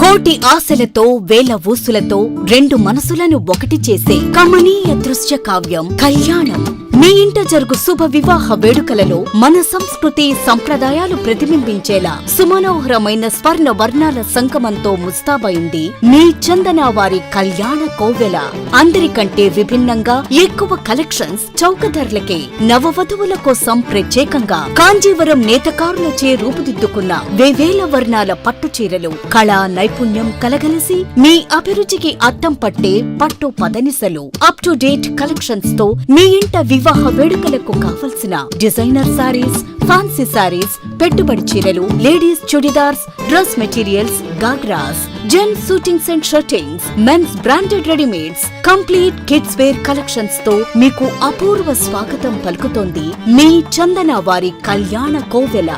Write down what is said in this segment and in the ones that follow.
కోటి ఆశలతో వేల ఊసులతో రెండు మనసులను ఒకటి చేసే కమనీయ దృశ్య కావ్యం కళ్యాణం. మీ ఇంట జరుగు శుభ వివాహ వేడుకలలో మన సంస్కృతి సంప్రదాయాలు ప్రతిబింబించేలా సుమనోహరమైన స్వర్ణ వర్ణాల సంగమంతో ముస్తాబైంది మీ చందన వారి కళ్యాణ కోవెల. అందరికంటే విభిన్నంగా ఎక్కువ కలెక్షన్స్ చౌక ధరలకే నవవధువుల కోసం ప్రత్యేకంగా కాంజీవరం నేతకారులచే రూపుదిద్దుకున్న వేవేల వర్ణాల పట్టు చీరలు కళా నైపుణ్యం కలగలిసి మీ అభిరుచికి అద్దం పట్టే పట్టు పదనిసలు అప్ టు డేట్ కలెక్షన్స్ తో మీ ఇంట వివాహ వేడుకలకు కావలసిన డిజైనర్ సారీస్, ఫ్యాన్సీ సారీస్, పెట్టుబడి చీరలు, ladies chudidars, dress materials, ghagras, gents suitings and shirtings, men's branded readymades, complete kids wear collections తో మీకు అపూర్వ స్వాగతం పలుకుతోంది మీ చందన వారి కళ్యాణ కోవెల.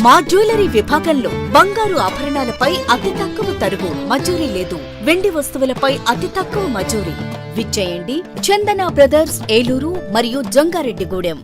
మా జ్యువెలరీ విభాగంలో బంగారు ఆభరణాలపై అతి తక్కువ తరుగు మజూరీ లేదు. వెండి వస్తువులపై అతి తక్కువ మజూరీ. విచ్చేయండి చందన బ్రదర్స్, ఏలూరు మరియు జంగారెడ్డిగూడెం.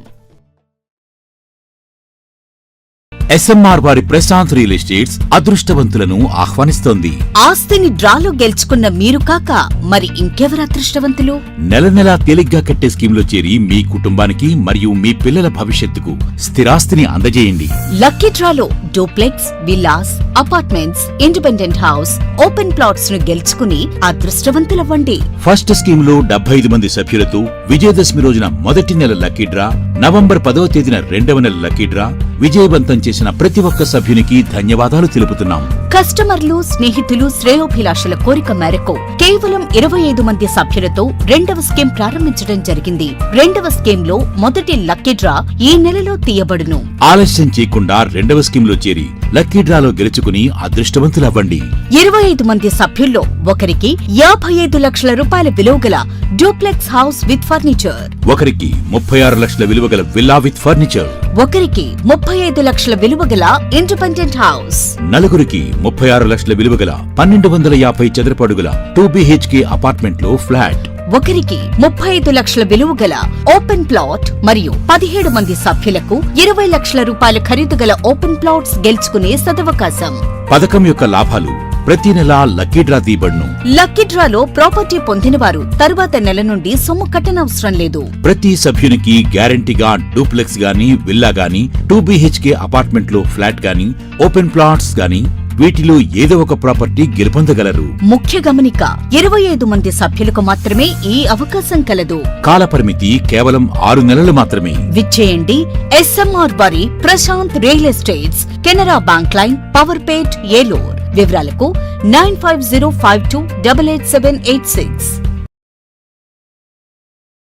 ఎస్ఎంఆర్ వారి ప్రశాంత్ రియల్ ఎస్టేట్స్ అదృష్టవంతులను ఆహ్వానిస్తోంది. ఆస్తిని డ్రాలో గెలుచుకున్న మీరు కాక మరి ఇంకెవరు అదృష్టవంతులు? నెల నెలా తేలిగ్గా కట్టే స్కీమ్లో చేరి మీ కుటుంబానికి మరియు మీ పిల్లల భవిష్యత్తుకు స్థిరాస్తిని అందజేయండి. లక్కీ డ్రాలో duplex, villas, apartments, independent house, open plots ను గెలుచుకుని అదృష్టవంతులవ్వండి. ఫస్ట్ స్కీమ్ లో 75 మంది సభ్యులతో విజయదశమి రోజున మొదటి నెల లక్కీ డ్రా, నవంబర్ 10వ తేదీన రెండవ నెల లక్కీ డ్రా విజయవంతం చేసిన ప్రతి ఒక్క సభ్యునికి ధన్యవాదాలు తెలుపుతున్నాం. కస్టమర్లు, స్నేహితులు, శ్రేయోభిలాషుల కోరిక మేరకు కేవలం 25 మంది సభ్యులతో రెండవ స్కీమ్ ప్రారంభించడం జరిగింది. రెండవ స్కీమ్ లో మొదటి లక్కీ డ్రా ఈ నెలలో తీయబడును. ఆలస్యం చేయకుండా రెండవ స్కీమ్ లో చేరి లక్కీ డ్రాలో గెలుచుకుని అదృష్టవంతులవ్వండి. 25 మంది సభ్యుల్లో ఒకరికి 55 లక్షల రూపాయల విలువగల డూప్లెక్స్ హౌస్ విత్ ఫర్నిచర్, ఒకరికి 36 లక్షల విలువగల విల్లా విత్ ఫర్నిచర్, ఒకరికి 35 లక్షల విలువగల ఇండిపెండెంట్ హౌస్, నలుగురికి 36 లక్షల విలువగల 1250 చదరపు అడుగుల 2BHK అపార్ట్మెంట్ లో ఫ్లాట్, ఒకరికి 35 లక్షల విలువగల ఓపెన్ ప్లాట్ మరియు 17 మంది సభ్యులకు 20 లక్షల రూపాయల ఖరీదుగల ఓపెన్ ప్లాట్స్ గెలుచుకునే సదవకాశం. పథకం యొక్క లాభాలు ప్రతి నెల లక్కీ డ్రా తీయబడును. లక్కీ డ్రాలో ప్రాపర్టీ పొందినవారు తరువాత నెల నుండి సొమ్ము కట్టనవసరం లేదు. ప్రతి సభ్యునికి గ్యారంటీగా డూప్లెక్స్ గానీ, విల్లా గానీ, 2BHK అపార్ట్మెంట్ లో ఫ్లాట్ గానీ, ఓపెన్ ప్లాట్స్ గానీ వీటిలో ఏదో ఒక ప్రాపర్టీ గెలుపొందగలరు. ముఖ్య గమనిక, 25 మంది సభ్యులకు మాత్రమే ఈ అవకాశం కలదు. కాలపరిమితి కేవలం 6 నెలలు మాత్రమే. విచ్చేయండి ఎస్ఎంఆర్ వారి Prashant real estates, Canara bank line, Powerpet, Eluru. వివరాలకు 9505288786.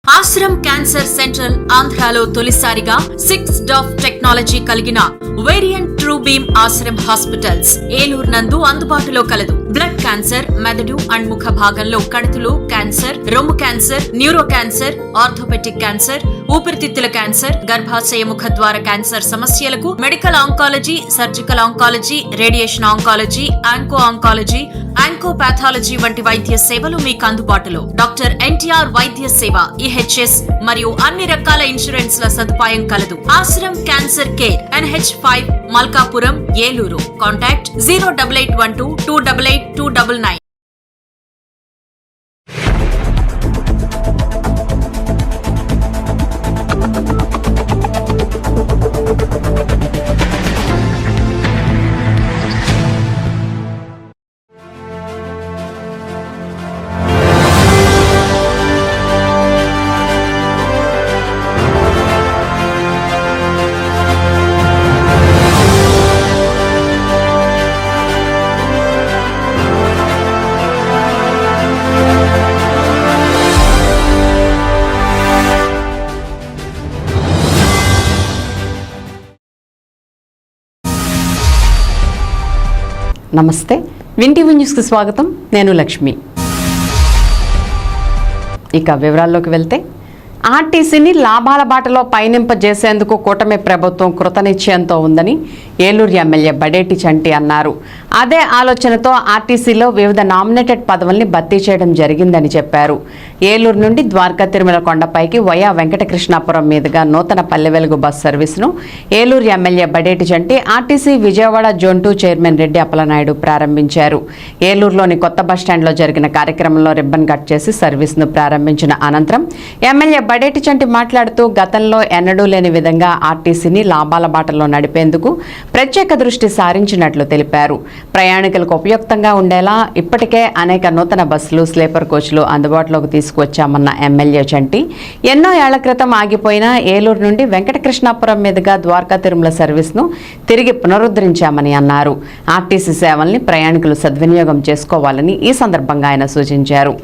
ఆశ్రమ్ క్యాన్సర్ సెంట్రల్ ఆంధ్రాలో తొలిసారిగా 6 డాఫ్ టెక్నాలజీ కలిగిన variant true beam Ashram hospitals Eluru నందు అందుబాటులో కలదు. బ్లడ్ క్యాన్సర్, మెదడు అండ్ ముఖ భాగంలో కణుతులు క్యాన్సర్, రొమ్ము cancer, neuro cancer, orthopedic cancer, ఊపిరితిత్తుల క్యాన్సర్, గర్భాశయ ముఖ ద్వార క్యాన్సర్ సమస్యలకు medical oncology, surgical oncology, radiation oncology, onco oncology, oncopathology వంటి వైద్య సేవలు మీకు అందుబాటులో. డాక్టర్ ఎన్టీఆర్ వైద్య సేవ, EHS మరియు అన్ని రకాల ఇన్సూరెన్స్ ల సదుపాయం కలదు. Ashram cancer care, NH5, Malkapuram, Eluru. Contact 08812 288 299. నమస్తే, విన్ టీవీ న్యూస్కి స్వాగతం. నేను లక్ష్మి. ఇక వివరాల్లోకి వెళ్తే, ఆర్టీసీని లాభాల బాటలో పయనింపజేసేందుకు కూటమి ప్రభుత్వం కృతనిశ్చయంతో ఉందని ఏలూరు ఎమ్మెల్యే బడేటి చంటి అన్నారు. అదే ఆలోచనతో ఆర్టీసీలో వివిధ నామినేటెడ్ పదవుల్ని భర్తీ చేయడం జరిగిందని చెప్పారు. ఏలూరు నుండి ద్వారకా తిరుమల కొండపైకి వయా వెంకటకృష్ణాపురం మీదుగా నూతన పల్లె వెలుగు బస్ సర్వీసును Eluru MLA Badeti Chanti RTC Vijayawada zone 2 chairman Reddy Appalanaidu ప్రారంభించారు. ఏలూరులోని కొత్త బస్టాండ్లో జరిగిన కార్యక్రమంలో రిబ్బన్ కట్ చేసి సర్వీసును ప్రారంభించిన అనంతరం ఎమ్మెల్యే బడేటి చంటి మాట్లాడుతూ గతంలో ఎన్నడూ లేని విధంగా ఆర్టీసీని లాభాల బాటలో నడిపేందుకు ప్రత్యేక దృష్టి సారించినట్లు తెలిపారు. ప్రయాణికులకు ఉపయుక్తంగా ఉండేలా ఇప్పటికే అనేక నూతన బస్సులు, స్లీపర్ కోచ్లు అందుబాటులోకి తీసుకువచ్చామన్న ఎమ్మెల్యే చంటి ఎన్నో ఏళ్ల క్రితం ఆగిపోయిన ఏలూరు నుండి వెంకటకృష్ణాపురం మీదుగా ద్వారకా తిరుమల సర్వీస్ను తిరిగి పునరుద్ధరించామని అన్నారు. ఆర్టీసీ సేవల్ని ప్రయాణికులు సద్వినియోగం చేసుకోవాలని ఈ సందర్భంగా ఆయన సూచించారు.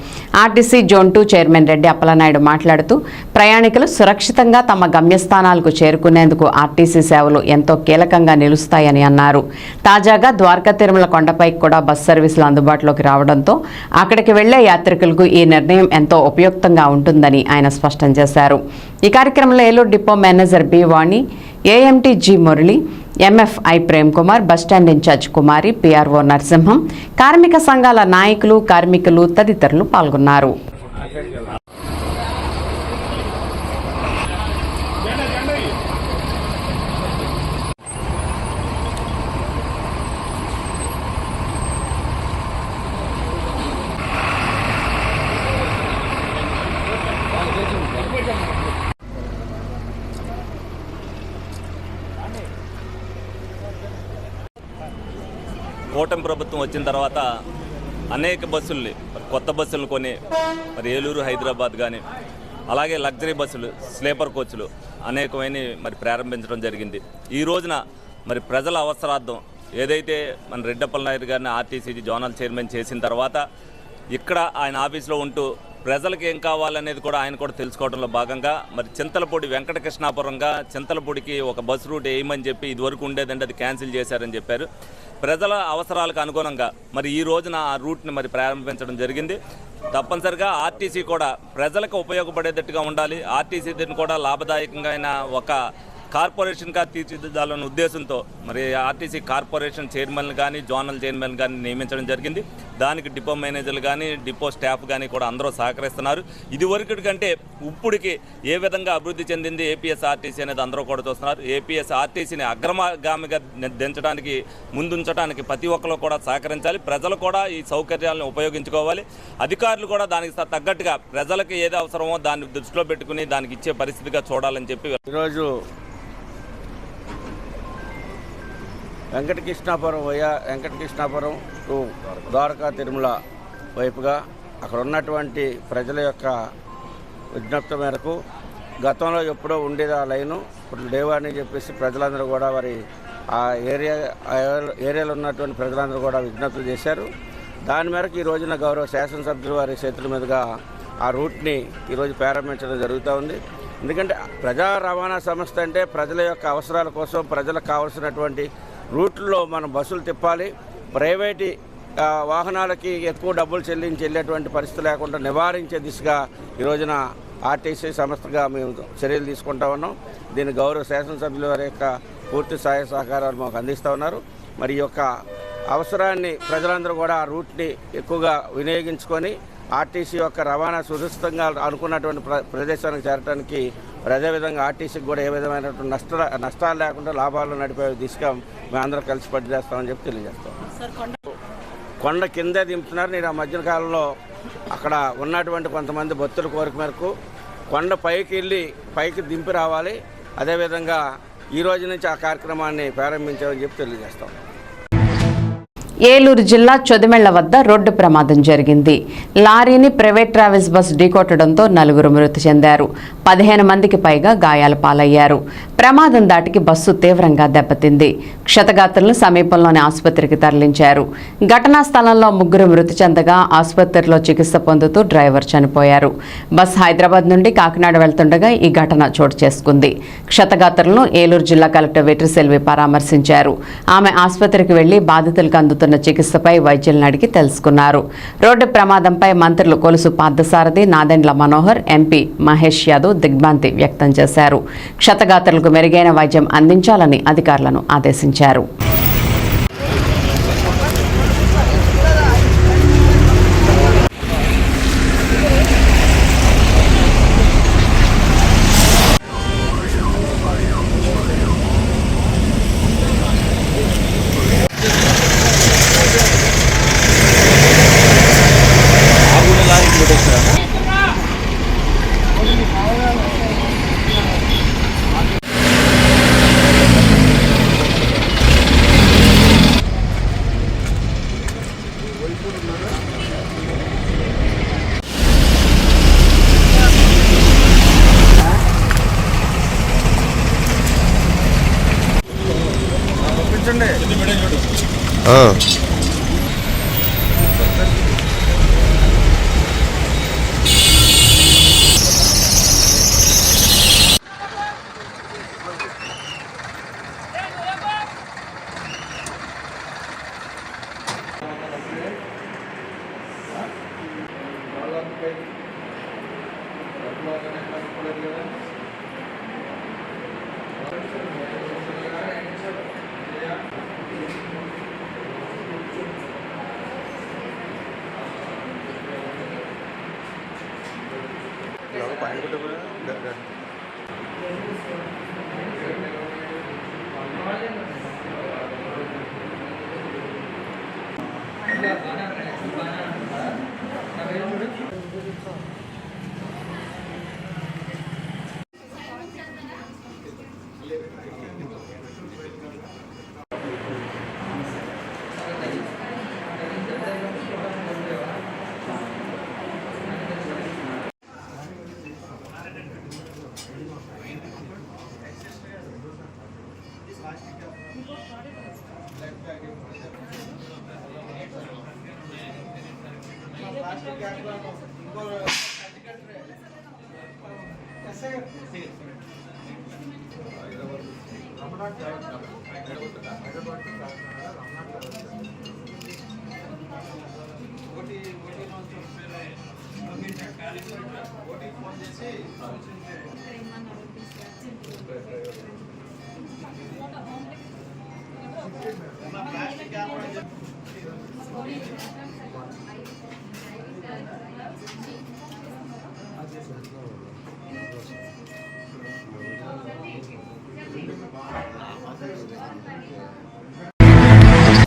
RTC zone 2 chairman Reddy Appalanaidu మాట్లాడుతూ ప్రయాణికులు సురక్షితంగా తమ గమ్యస్థానాలకు చేరుకునేందుకు ఆర్టీసీ సేవలు ఎంతో కీలకంగా నిలుస్తాయని అన్నారు. తాజాగా ద్వారకా తిరుమల కొండపైకి కూడా బస్ సర్వీసులు అందుబాటులోకి రావడంతో అక్కడికి వెళ్లే యాత్రికులకు ఈ నిర్ణయం ఎంతో ఉపయుక్తంగా ఉంటుందని ఆయన స్పష్టం చేశారు. ఈ కార్యక్రమంలో Eluru depot manager B Vani, AMT G Murali, MFI Prem Kumar, bus stand in-charge Kumari, PRO Narasimham, కార్మిక సంఘాల నాయకులు, కార్మికులు తదితరులు పాల్గొన్నారు. కూటమి ప్రభుత్వం వచ్చిన తర్వాత అనేక బస్సుల్ని, కొత్త బస్సులు కొని మరి ఏలూరు, హైదరాబాద్ కానీ అలాగే లగ్జరీ బస్సులు, స్లీపర్ కోచ్లు అనేకమైన మరి ప్రారంభించడం జరిగింది. ఈ రోజున మరి ప్రజల అవసరార్థం ఏదైతే మన రెడ్డప్పలనాయుడు గారిని ఆర్టీసీ జోనల్ చైర్మన్ చేసిన తర్వాత ఇక్కడ ఆయన ఆఫీస్లో ఉంటూ ప్రజలకు ఏం కావాలనేది కూడా ఆయన కూడా తెలుసుకోవడంలో భాగంగా మరి చింతలపూడి వెంకటకృష్ణాపురంగా చింతలపూడికి ఒక బస్ రూట్ వేయమని చెప్పి ఇదివరకు ఉండేదంటే అది క్యాన్సిల్ చేశారని చెప్పారు. ప్రజల అవసరాలకు అనుగుణంగా మరి ఈ రోజున ఆ రూట్ని మరి ప్రారంభించడం జరిగింది. తప్పనిసరిగా ఆర్టీసీ కూడా ప్రజలకు ఉపయోగపడేటట్టుగా ఉండాలి. ఆర్టీసీ దీన్ని కూడా లాభదాయకంగా అయిన ఒక కార్పొరేషన్గా తీర్చిదిద్దాలన్న ఉద్దేశంతో మరి ఆర్టీసీ కార్పొరేషన్ చైర్మన్ కానీ జోనల్ చైర్మన్ కానీ నియమించడం జరిగింది. దానికి డిపో మేనేజర్లు కానీ డిపో స్టాఫ్ కానీ కూడా అందరూ సహకరిస్తున్నారు. ఇదివరకటి కంటే ఇప్పుడికి ఏ విధంగా అభివృద్ధి చెందింది ఏపీఎస్ఆర్టీసీ అనేది అందరూ కూడా చూస్తున్నారు. ఏపీఎస్ఆర్టీసీని అగ్రగామిగా దించడానికి, ముందుంచడానికి ప్రతి ఒక్కరు కూడా సహకరించాలి. ప్రజలు కూడా ఈ సౌకర్యాలను ఉపయోగించుకోవాలి. అధికారులు కూడా దానికి తగ్గట్టుగా ప్రజలకు ఏది అవసరమో దాన్ని దృష్టిలో పెట్టుకుని దానికి ఇచ్చే పరిస్థితిగా చూడాలని చెప్పి ఈరోజు వెంకటకృష్ణాపురం టు ద్వారకా తిరుమల వైపుగా అక్కడ ఉన్నటువంటి ప్రజల యొక్క విజ్ఞప్తి మేరకు గతంలో ఎప్పుడో ఉండేది ఆ లైను ఇప్పుడు లేవని చెప్పేసి ప్రజలందరూ కూడా వారి ఆ ఏరియాలో ఉన్నటువంటి ప్రజలందరూ కూడా విజ్ఞప్తులు చేశారు. దాని మేరకు ఈ రోజున గౌరవ శాసనసభ్యులు వారి చేతుల మీదుగా ఆ రూట్ని ఈరోజు ప్రారంభించడం జరుగుతూ ఉంది. ఎందుకంటే ప్రజా రవాణా సంస్థ అంటే ప్రజల యొక్క అవసరాల కోసం ప్రజలకు కావాల్సినటువంటి రూట్లో మనం బస్సులు తిప్పాలి. ప్రైవేటు వాహనాలకి ఎక్కువ డబ్బులు చెల్లించేటువంటి పరిస్థితి లేకుండా నివారించే దిశగా ఈ రోజున ఆర్టీసీ సంస్థగా మేము చర్యలు తీసుకుంటా ఉన్నాం. దీని గౌరవ శాసనసభ్యుల వారి యొక్క పూర్తి సహాయ సహకారాలు మాకు అందిస్తూ ఉన్నారు. మరి ఈ యొక్క అవసరాన్ని ప్రజలందరూ కూడా ఆ రూట్ని ఎక్కువగా వినియోగించుకొని ఆర్టీసీ యొక్క రవాణా సురక్షితంగా అనుకున్నటువంటి ప్రదేశానికి చేరడానికి, అదేవిధంగా ఆర్టీసీకి కూడా ఏ విధమైనటువంటి నష్టాలు లేకుండా లాభాలు నడిపే దిశగా మేమందరం కలిసి పనిచేస్తామని చెప్పి తెలియజేస్తాం. కొండ కిందే దింపుతున్నారు. నేను ఆ మధ్య కాలంలో అక్కడ ఉన్నటువంటి కొంతమంది భక్తుల కోరిక మేరకు కొండ పైకి వెళ్ళి పైకి దింపి రావాలి. అదేవిధంగా ఈ రోజు నుంచి ఆ కార్యక్రమాన్ని ప్రారంభించామని చెప్పి తెలియజేస్తాం. ఏలూరు జిల్లా చొదిమెళ్ల వద్ద రోడ్డు ప్రమాదం జరిగింది. లారీని ప్రైవేట్ ట్రావెల్స్ బస్ ఢీకొట్టడంతో 4 మృతి చెందారు. 15 మందికి పైగా గాయాల పాలయ్యారు. ప్రమాదం దాటికి బస్సు తీవ్రంగా దెబ్బతింది. క్షతగాత్రులను సమీపంలోని ఆసుపత్రికి తరలించారు. ఘటనా స్థలంలో 3 మృతి చెందగా ఆసుపత్రిలో చికిత్స పొందుతూ డ్రైవర్ చనిపోయారు. బస్ హైదరాబాద్ నుండి కాకినాడ వెళ్తుండగా ఈ ఘటన చోటు చేసుకుంది. క్షతగాత్రులను ఏలూరు జిల్లా కలెక్టర్ వెట్రిసెల్వి పరామర్శించారు. ఆమె ఆసుపత్రికి వెళ్లి బాధితులకు అందుతున్న అందుతున్న చికిత్సపై వైద్యులను అడిగి తెలుసుకున్నారు. రోడ్డు ప్రమాదంపై మంత్రులు కొలుసు పార్థసారథి, నాదెండ్ల మనోహర్, ఎంపీ మహేష్ యాదవ్ దిగ్భ్రాంతి వ్యక్తం చేశారు. క్షతగాత్రులకు మెరుగైన వైద్యం అందించాలని అధికారులను ఆదేశించారు.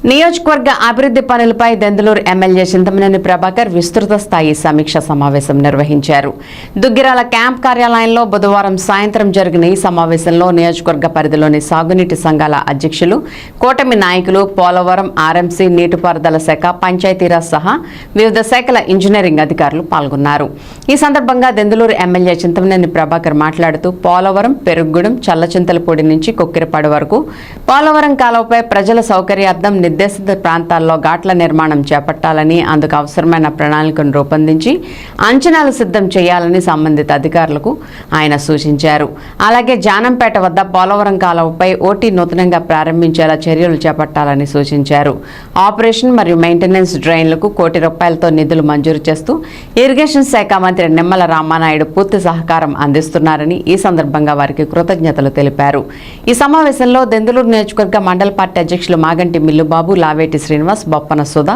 నియోజకవర్గ అభివృద్ధి పనులపై దెందులూరు ఎమ్మెల్యే చింతమనేని ప్రభాకర్ విస్తృత స్థాయి సమీక్ష సమావేశం నిర్వహించారు. దుగ్గిరాల క్యాంప్ కార్యాలయంలో బుధవారం సాయంత్రం జరిగిన ఈ సమావేశంలో నియోజకవర్గ పరిధిలోని సాగునీటి సంఘాల అధ్యక్షులు, కూటమి నాయకులు, పోలవరం ఆర్ఎంసీ, నీటిపారుదల శాఖ, పంచాయతీరాజ్ సహా వివిధ శాఖల ఇంజనీరింగ్ అధికారులు పాల్గొన్నారు. ఈ సందర్భంగా దెందులూరు ఎమ్మెల్యే చింతమనేని ప్రభాకర్ మాట్లాడుతూ పోలవరం, పెరుగుగూడెం, చల్లచింతలపూడి నుంచి కొక్కిరపాడు వరకు పోలవరం కాలువపై ప్రజల సౌకర్యార్థం నిర్దేశిత ప్రాంతాల్లో ఘాట్ల నిర్మాణం చేపట్టాలని, అందుకు అవసరమైన ప్రణాళికను రూపొందించి అంచనాలు సిద్ధం చేయాలని సంబంధిత అధికారులకు ఆయన సూచించారు. అలాగే జానంపేట వద్ద పోలవరం కాలువపై ఓటీ నూతనంగా ప్రారంభించేలా చర్యలు చేపట్టాలని సూచించారు. ఆపరేషన్ మరియు మెయింటెనెన్స్ డ్రైన్లకు ₹1,00,00,000తో నిధులు మంజూరు చేస్తూ ఇరిగేషన్ శాఖ మంత్రి నిమ్మల రామానాయుడు పూర్తి సహకారం అందిస్తున్నారని ఈ సందర్భంగా వారికి కృతజ్ఞతలు తెలిపారు. ఈ సమావేశంలో దెందులూరు నియోజకవర్గ మండల పార్టీ అధ్యక్షులు మాగంటి మిల్లుబాబు, లావేటి శ్రీనివాస్, బొప్పన సుధా,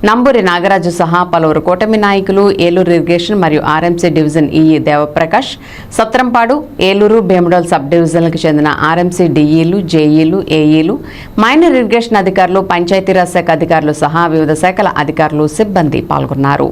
నంబూరి నాగరాజు సహా పలువురు కూటమి నాయకులు, ఏలూరు ఇరిగేషన్ మరియు RMC division EE Devaprakash, Satrampadu, Eluru, Bhimadole sub డివిజన్లకు చెందిన ఆర్ఎంసీ డిఈలు, జేఈలు, ఏఈలు, మైనర్ ఇరిగేషన్ అధికారులు, పంచాయతీరాజ్ శాఖ అధికారులు సహా వివిధ శాఖల అధికారులు, సిబ్బంది పాల్గొన్నారు.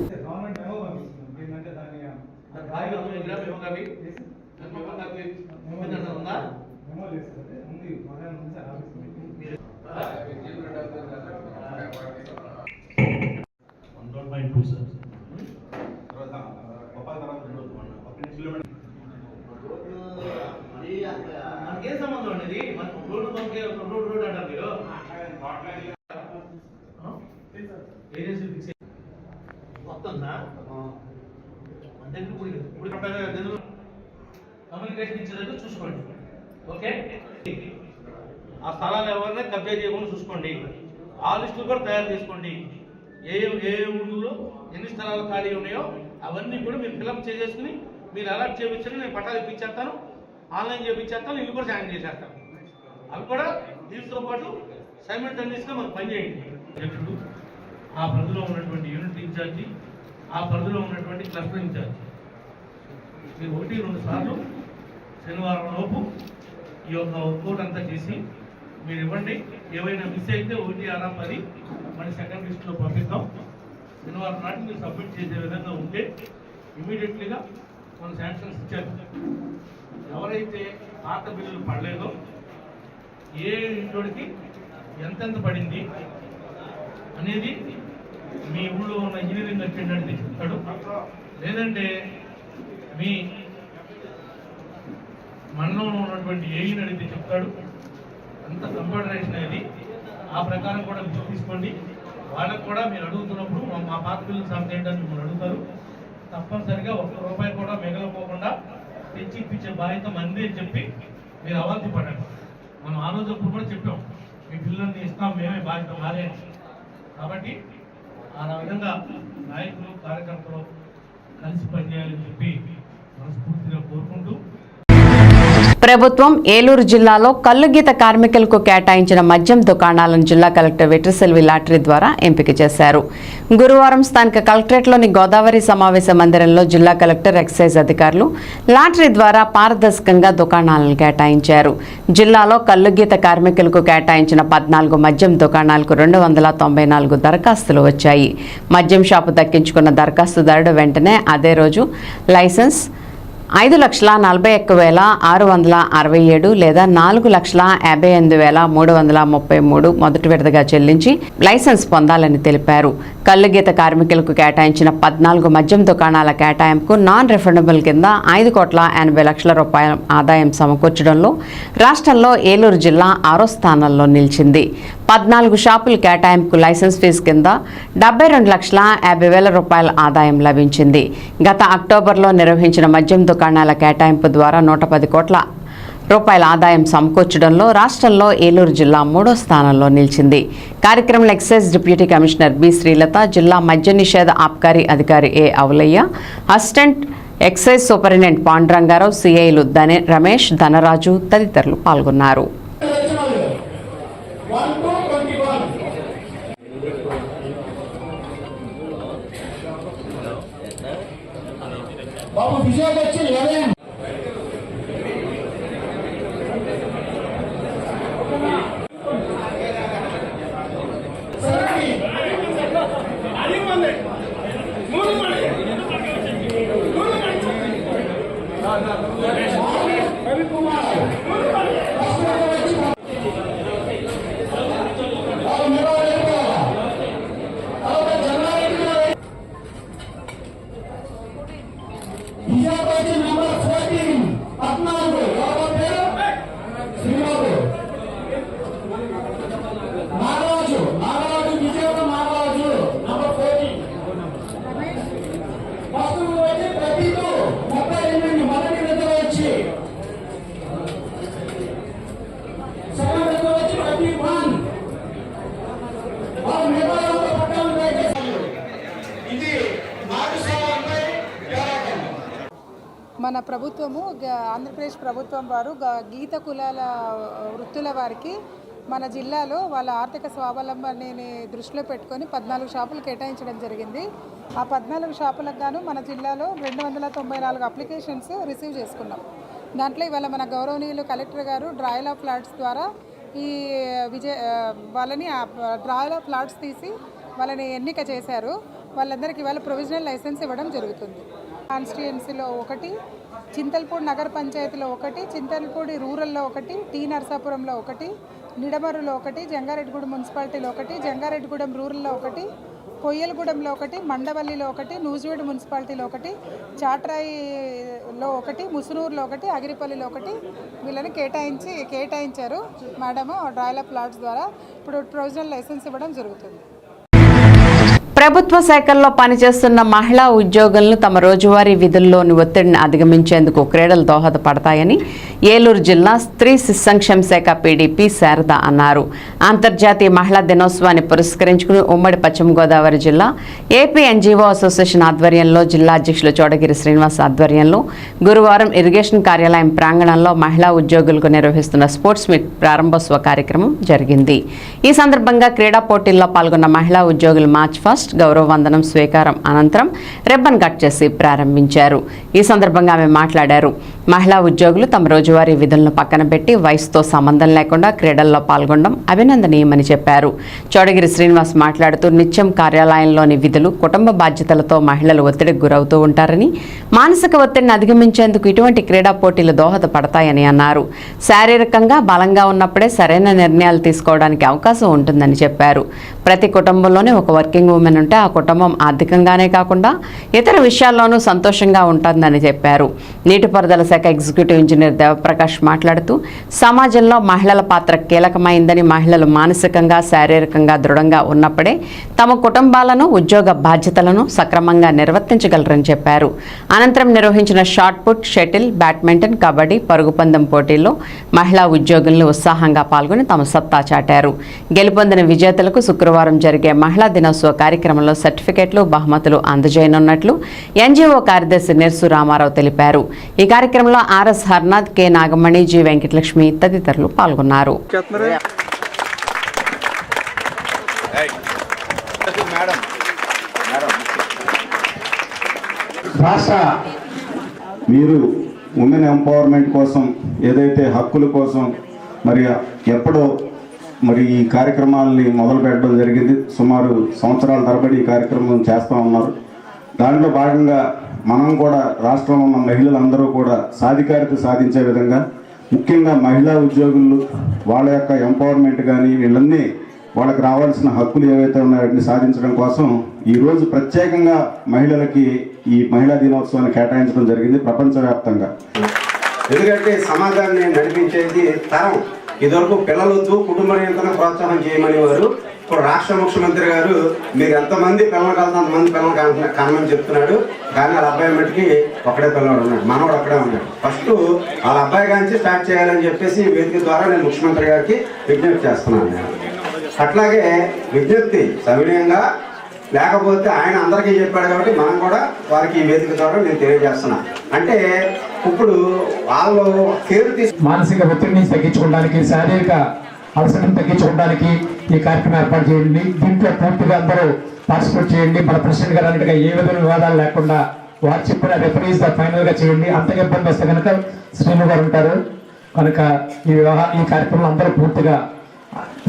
కమ్యూనికేషన్ ఇచ్చేటట్టు చూసుకోండి. ఓకే, ఆ స్థలాలు ఎవరైనా కబ్జా చేయకుండా చూసుకోండి. ఆ లిస్టులు కూడా తయారు చేసుకోండి. ఏ ఏ ఊళ్ళో ఎన్ని స్థలాలు ఖాళీ ఉన్నాయో అవన్నీ కూడా మీరు ఫిలప్ చేసేసుకుని మీరు అలర్ట్ చేయించండి. నేను పట్టాలు ఇప్పించేస్తాను, ఆన్లైన్ చేయించేస్తాను, ఇల్లు కూడా శాంక్షన్ చేసేస్తాను. అవి కూడా దీంతో పాటు సైమల్టేనియస్గా మనం పనిచేయండి. అధ్యక్షుడు, ఆ పరిధిలో ఉన్నటువంటి యూనిట్ ఇన్ఛార్జి, ఆ పరిధిలో ఉన్నటువంటి క్లస్టర్ ఇన్ఛార్జి, మీరు 1-2 సార్లు శనివారం లోపు ఈ యొక్క వర్కౌట్ అంతా చేసి మీరు ఇవ్వండి. ఏవైనా మిస్ అయితే 1, 6, 10 మన సెకండ్ లిస్ట్లో పంపిస్తాం. శనివారం నాటి మీరు సబ్మిట్ చేసే విధంగా ఉంటే ఇమీడియట్లీగా మన శాంక్షన్స్ ఇచ్చారు. ఎవరైతే పాత బిల్లులు పడలేదో ఏ ఇంట్లోకి ఎంతెంత పడింది అనేది మీ ఊళ్ళో ఉన్న ఇంజనీరింగ్ అటెండెంట్ చెప్తాడు, లేదంటే మీ మండలంలో ఉన్నటువంటి ఏఈని అడిగితే చెప్తాడు. అంత కంప్యూటరైజేషన్ అనేది ఆ ప్రకారం కూడా మీరు తీసుకోండి. వాళ్ళకు కూడా మీరు అడుగుతున్నప్పుడు మా పాత బిల్లు సంగతి ఏంటని మిమ్మల్ని అడుగుతారు. తప్పనిసరిగా ₹1 కూడా మిగలపోకుండా తెచ్చి ఇప్పించే బాధ్యత మంది అని చెప్పి మీరు అవంతి పడండి. మనం ఆ రోజు అప్పుడు కూడా చెప్పాం, మీ బిల్లుని ఇస్తాం, మేమే బాధ్యత మాదే. కాబట్టి ఆ విధంగా నాయకులు కార్యకర్తలు కలిసి పనిచేయాలని చెప్పి మనస్ఫూర్తిగా కోరుకుంటూ, ప్రభుత్వం ఏలూరు జిల్లాలో కల్లుగీత కార్మికులకు కేటాయించిన మద్యం దుకాణాలను జిల్లా కలెక్టర్ వెట్రిసెల్వి లాటరీ ద్వారా ఎంపిక చేశారు. గురువారం స్థానిక కలెక్టరేట్లోని గోదావరి సమావేశ మందిరంలో జిల్లా కలెక్టర్, ఎక్సైజ్ అధికారులు లాటరీ ద్వారా పారదర్శకంగా దుకాణాలను కేటాయించారు. జిల్లాలో కల్లుగీత కార్మికులకు కేటాయించిన 14 మద్యం దుకాణాలకు 294 దరఖాస్తులు వచ్చాయి. మద్యం షాపు దక్కించుకున్న దరఖాస్తుదారుడు వెంటనే అదే రోజు లైసెన్స్ 5,41,667 లేదా 4,58,333 మొదటి విడతగా చెల్లించి లైసెన్స్ పొందాలని తెలిపారు. కల్లుగీత కార్మికులకు కేటాయించిన 14 మద్యం దుకాణాల కేటాయింపుకు నాన్ రిఫండబుల్ కింద ₹5,80,00,000 ఆదాయం సమకూర్చడంలో రాష్ట్రంలో ఏలూరు జిల్లా 6వ స్థానంలో నిలిచింది. 14 షాపుల కేటాయింపుకు లైసెన్స్ ఫీజు కింద ₹72,50,000 ఆదాయం లభించింది. గత అక్టోబర్లో నిర్వహించిన మద్యం దుకాణాల కేటాయింపు ద్వారా ₹110 కోట్ల ఆదాయం సమకూర్చడంలో రాష్ట్రంలో ఏలూరు జిల్లా 3వ స్థానంలో నిలిచింది. కార్యక్రమంలో excise deputy commissioner B Srilatha, జిల్లా మద్య నిషేధ ఆబ్కారీ అధికారి A Avalayya, assistant excise superintendent Pandurangarao, సిఐలు రమేష్, ధనరాజు తదితరులు పాల్గొన్నారు. మన ప్రభుత్వము ఆంధ్రప్రదేశ్ ప్రభుత్వం వారు గీత కులాల వృత్తుల వారికి మన జిల్లాలో వాళ్ళ ఆర్థిక స్వావలంబనని దృష్టిలో పెట్టుకొని 14 షాపులు కేటాయించడం జరిగింది. ఆ 14 షాపులకు గాను మన జిల్లాలో 294 అప్లికేషన్స్ రిసీవ్ చేసుకున్నాం. దాంట్లో ఇవాళ మన గౌరవనీయులు కలెక్టర్ గారు డ్రాయల్ ఆఫ్ ప్లాట్స్ ద్వారా ఈ వాళ్ళని డ్రాయల్ ఆఫ్ ప్లాట్స్ తీసి వాళ్ళని ఎన్నిక చేశారు. వాళ్ళందరికీ ఇవాళ ప్రొవిజనల్ లైసెన్స్ ఇవ్వడం జరుగుతుంది. కాన్స్టిట్యుయెన్సీలో 1, చింతల్పూడి నగర పంచాయతీలో 1, చింతల్పూడి రూరల్లో 1, టీ నరసాపురంలో 1, నిడమరులో 1, జంగారెడ్డిగూడెం మున్సిపాలిటీలో 1, జంగారెడ్డిగూడెం రూరల్లో 1, కొయ్యలగూడెంలో 1, మండవల్లిలో 1, నూజివీడు మున్సిపాలిటీలో 1, చాట్రాయిలో 1, ముసునూరులో 1, అగిరిపల్లిలో 1 వీళ్ళని కేటాయించారు మేడము డ్రాయల్ ఆఫ్ ప్లాట్స్ ద్వారా. ఇప్పుడు ప్రొవిజనల్ లైసెన్స్ ఇవ్వడం జరుగుతుంది. ప్రభుత్వ శాఖల్లో పనిచేస్తున్న మహిళా ఉద్యోగులను తమ రోజువారీ విధుల్లోని ఒత్తిడిని అధిగమించేందుకు క్రీడలు దోహదపడతాయని ఏలూరు జిల్లా స్త్రీ శిశు సంక్షేమ శాఖ పీడీపీ శారద అన్నారు. అంతర్జాతీయ మహిళా దినోత్సవాన్ని పురస్కరించుకుని ఉమ్మడి పశ్చిమ గోదావరి జిల్లా ఏపీ ఎన్జీఓ అసోసియేషన్ ఆధ్వర్యంలో జిల్లా అధ్యక్షులు చోడగిరి శ్రీనివాస్ ఆధ్వర్యంలో గురువారం ఇరిగేషన్ కార్యాలయం ప్రాంగణంలో మహిళా ఉద్యోగులకు నిర్వహిస్తున్న స్పోర్ట్స్ మీట్ ప్రారంభోత్సవ కార్యక్రమం జరిగింది. ఈ సందర్భంగా క్రీడా పోటీల్లో పాల్గొన్న మహిళా ఉద్యోగులు మార్చ్ ఫస్ట్ గౌరవ వందనం స్వీకారం అనంతరం రిబ్బన్ కట్ చేసి ప్రారంభించారు. ఈ సందర్భంగా ఆమె మాట్లాడారు. మహిళా ఉద్యోగులు తమ రోజువారీ విధులను పక్కన పెట్టి వయసుతో సంబంధం లేకుండా క్రీడల్లో పాల్గొనడం అభినందనీయమని చెప్పారు. చోడగిరి శ్రీనివాస్ మాట్లాడుతూ నిత్యం కార్యాలయంలోని విధులు, కుటుంబ బాధ్యతలతో మహిళలు ఒత్తిడికి గురవుతూ ఉంటారని, మానసిక ఒత్తిడిని అధిగమించేందుకు ఇటువంటి క్రీడా పోటీలు దోహదపడతాయని అన్నారు. శారీరకంగా బలంగా ఉన్నప్పుడే సరైన నిర్ణయాలు తీసుకోవడానికి అవకాశం ఉంటుందని చెప్పారు. ప్రతి కుటుంబంలోనే ఒక వర్కింగ్ ఉమెన్ ఉంటే ఆ కుటుంబం ఆర్థికంగానే కాకుండా ఇతర విషయాల్లోనూ సంతోషంగా ఉంటుందని చెప్పారు. నీటిపారుదల శాఖ ఎగ్జిక్యూటివ్ ఇంజనీర్ దేవప్రకాష్ మాట్లాడుతూ సమాజంలో మహిళల పాత్ర కీలకమైందని, మహిళలు మానసికంగా శారీరకంగా దృఢంగా ఉన్నప్పుడే తమ కుటుంబాలను, ఉద్యోగ బాధ్యతలను సక్రమంగా నిర్వర్తించగలరని చెప్పారు. అనంతరం నిర్వహించిన shot put, shuttle, badminton, kabaddi, పరుగు పందెం పోటీల్లో మహిళా ఉద్యోగులను ఉత్సాహంగా పాల్గొని తమ సత్తా చాటారు. గెలుపొందిన విజేతలకు శుక్రవారం జరిగే మహిళా దినోత్సవ కార్యక్రమంలో సర్టిఫికెట్లు, బహుమతులు అందజేయనున్నట్లు ఎన్జీఓ కార్యదర్శి నెర్సు రామారావు తెలిపారు. ఈ కార్యక్రమంలో RS Harnath, K Nagamani, G Venkatalakshmi తదితరులు పాల్గొన్నారు. రాష్ట్ర మీరు ఉమెన్ ఎంపవర్మెంట్ కోసం, ఏదైతే హక్కుల కోసం మరి ఎప్పుడో మరి ఈ కార్యక్రమాలని మొదలు పెట్టడం జరిగింది. సుమారు సంవత్సరాల తరబడి ఈ కార్యక్రమం చేస్తూ ఉన్నారు. దాంట్లో భాగంగా మనం కూడా రాష్ట్రంలో ఉన్న మహిళలందరూ కూడా సాధికారత సాధించే విధంగా, ముఖ్యంగా మహిళా ఉద్యోగులు వాళ్ళ యొక్క ఎంపవర్మెంట్ కానీ వీళ్ళన్నీ వాళ్ళకి రావాల్సిన హక్కులు ఏవైతే ఉన్నాయో వాటిని సాధించడం కోసం ఈరోజు ప్రత్యేకంగా మహిళలకి ఈ మహిళా దినోత్సవాన్ని కేటాయించడం జరిగింది ప్రపంచవ్యాప్తంగా. ఎందుకంటే సమాజాన్ని నడిపించేది తరం. ఇదివరకు పిల్లలతో కుటుంబ నియంత్రణ ప్రోత్సాహం చేయమనేవారు. ఇప్పుడు రాష్ట్ర ముఖ్యమంత్రి గారు మీరు ఎంతమంది పిల్లలు కలిసి అంతమంది పిల్లలు కనమని చెప్తున్నాడు. కానీ వాళ్ళ అబ్బాయి మట్టికి ఒకడే పిల్లవాడు ఉన్నాడు, మనవాడు అక్కడే ఉన్నాడు. ఫస్ట్ వాళ్ళ అబ్బాయి కాంచి స్టార్ట్ చేయాలని చెప్పేసి వేదిక ద్వారా నేను ముఖ్యమంత్రి గారికి విజ్ఞప్తి చేస్తున్నాను. నేను అట్లాగే విజ్ఞప్తి సవినయంగా, లేకపోతే ఆయన అందరికీ చెప్పాడు కాబట్టి మనం కూడా వారికి ఈ వేదిక ద్వారా నేను తెలియజేస్తున్నా. అంటే ఇప్పుడు వాళ్ళు కేర్ మానసిక ఒత్తిడిని తగ్గించుకోవడానికి, శారీరక అవసరం తగ్గించుకోవడానికి ఈ కార్యక్రమం ఏర్పాటు చేయండి. దీంట్లో పూర్తిగా అందరూ పార్టిసిపేట్ చేయండి. మన ప్రెసిడెంట్ గారు అన్నట్టుగా ఏ విధమైన వివాదాలు లేకుండా వారు చెప్పిన రెఫరీస్ ఫైనల్ గా చేయండి. అంతగా ఇబ్బంది వస్తే కనుక శ్రీను గారు ఉంటారు కనుక ఈ కార్యక్రమం అందరూ పూర్తిగా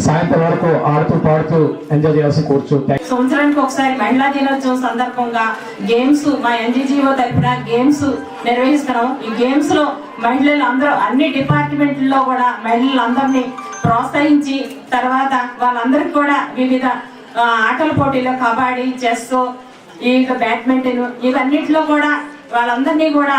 సాయంత్రం వరకు ఆడుతూ పాడుతూ ఎంజాయ్ చేయాల్సి కూర్చు. సంవత్సరానికి ఒకసారి మహిళా దినోత్సవం సందర్భంగా గేమ్స్ మా ఎన్జీజీఓ తరఫున గేమ్స్ నిర్వహిస్తున్నాం. ఈ గేమ్స్ లో మహిళలు అందరూ అన్ని డిపార్ట్మెంట్లో కూడా మహిళలందరినీ ప్రోత్సహించి తర్వాత వాళ్ళందరికీ కూడా వివిధ ఆటల పోటీలో కబడ్డీ, చెస్, ఈ బ్యాడ్మింటన్ ఇవన్నిటిలో కూడా వాళ్ళందరినీ కూడా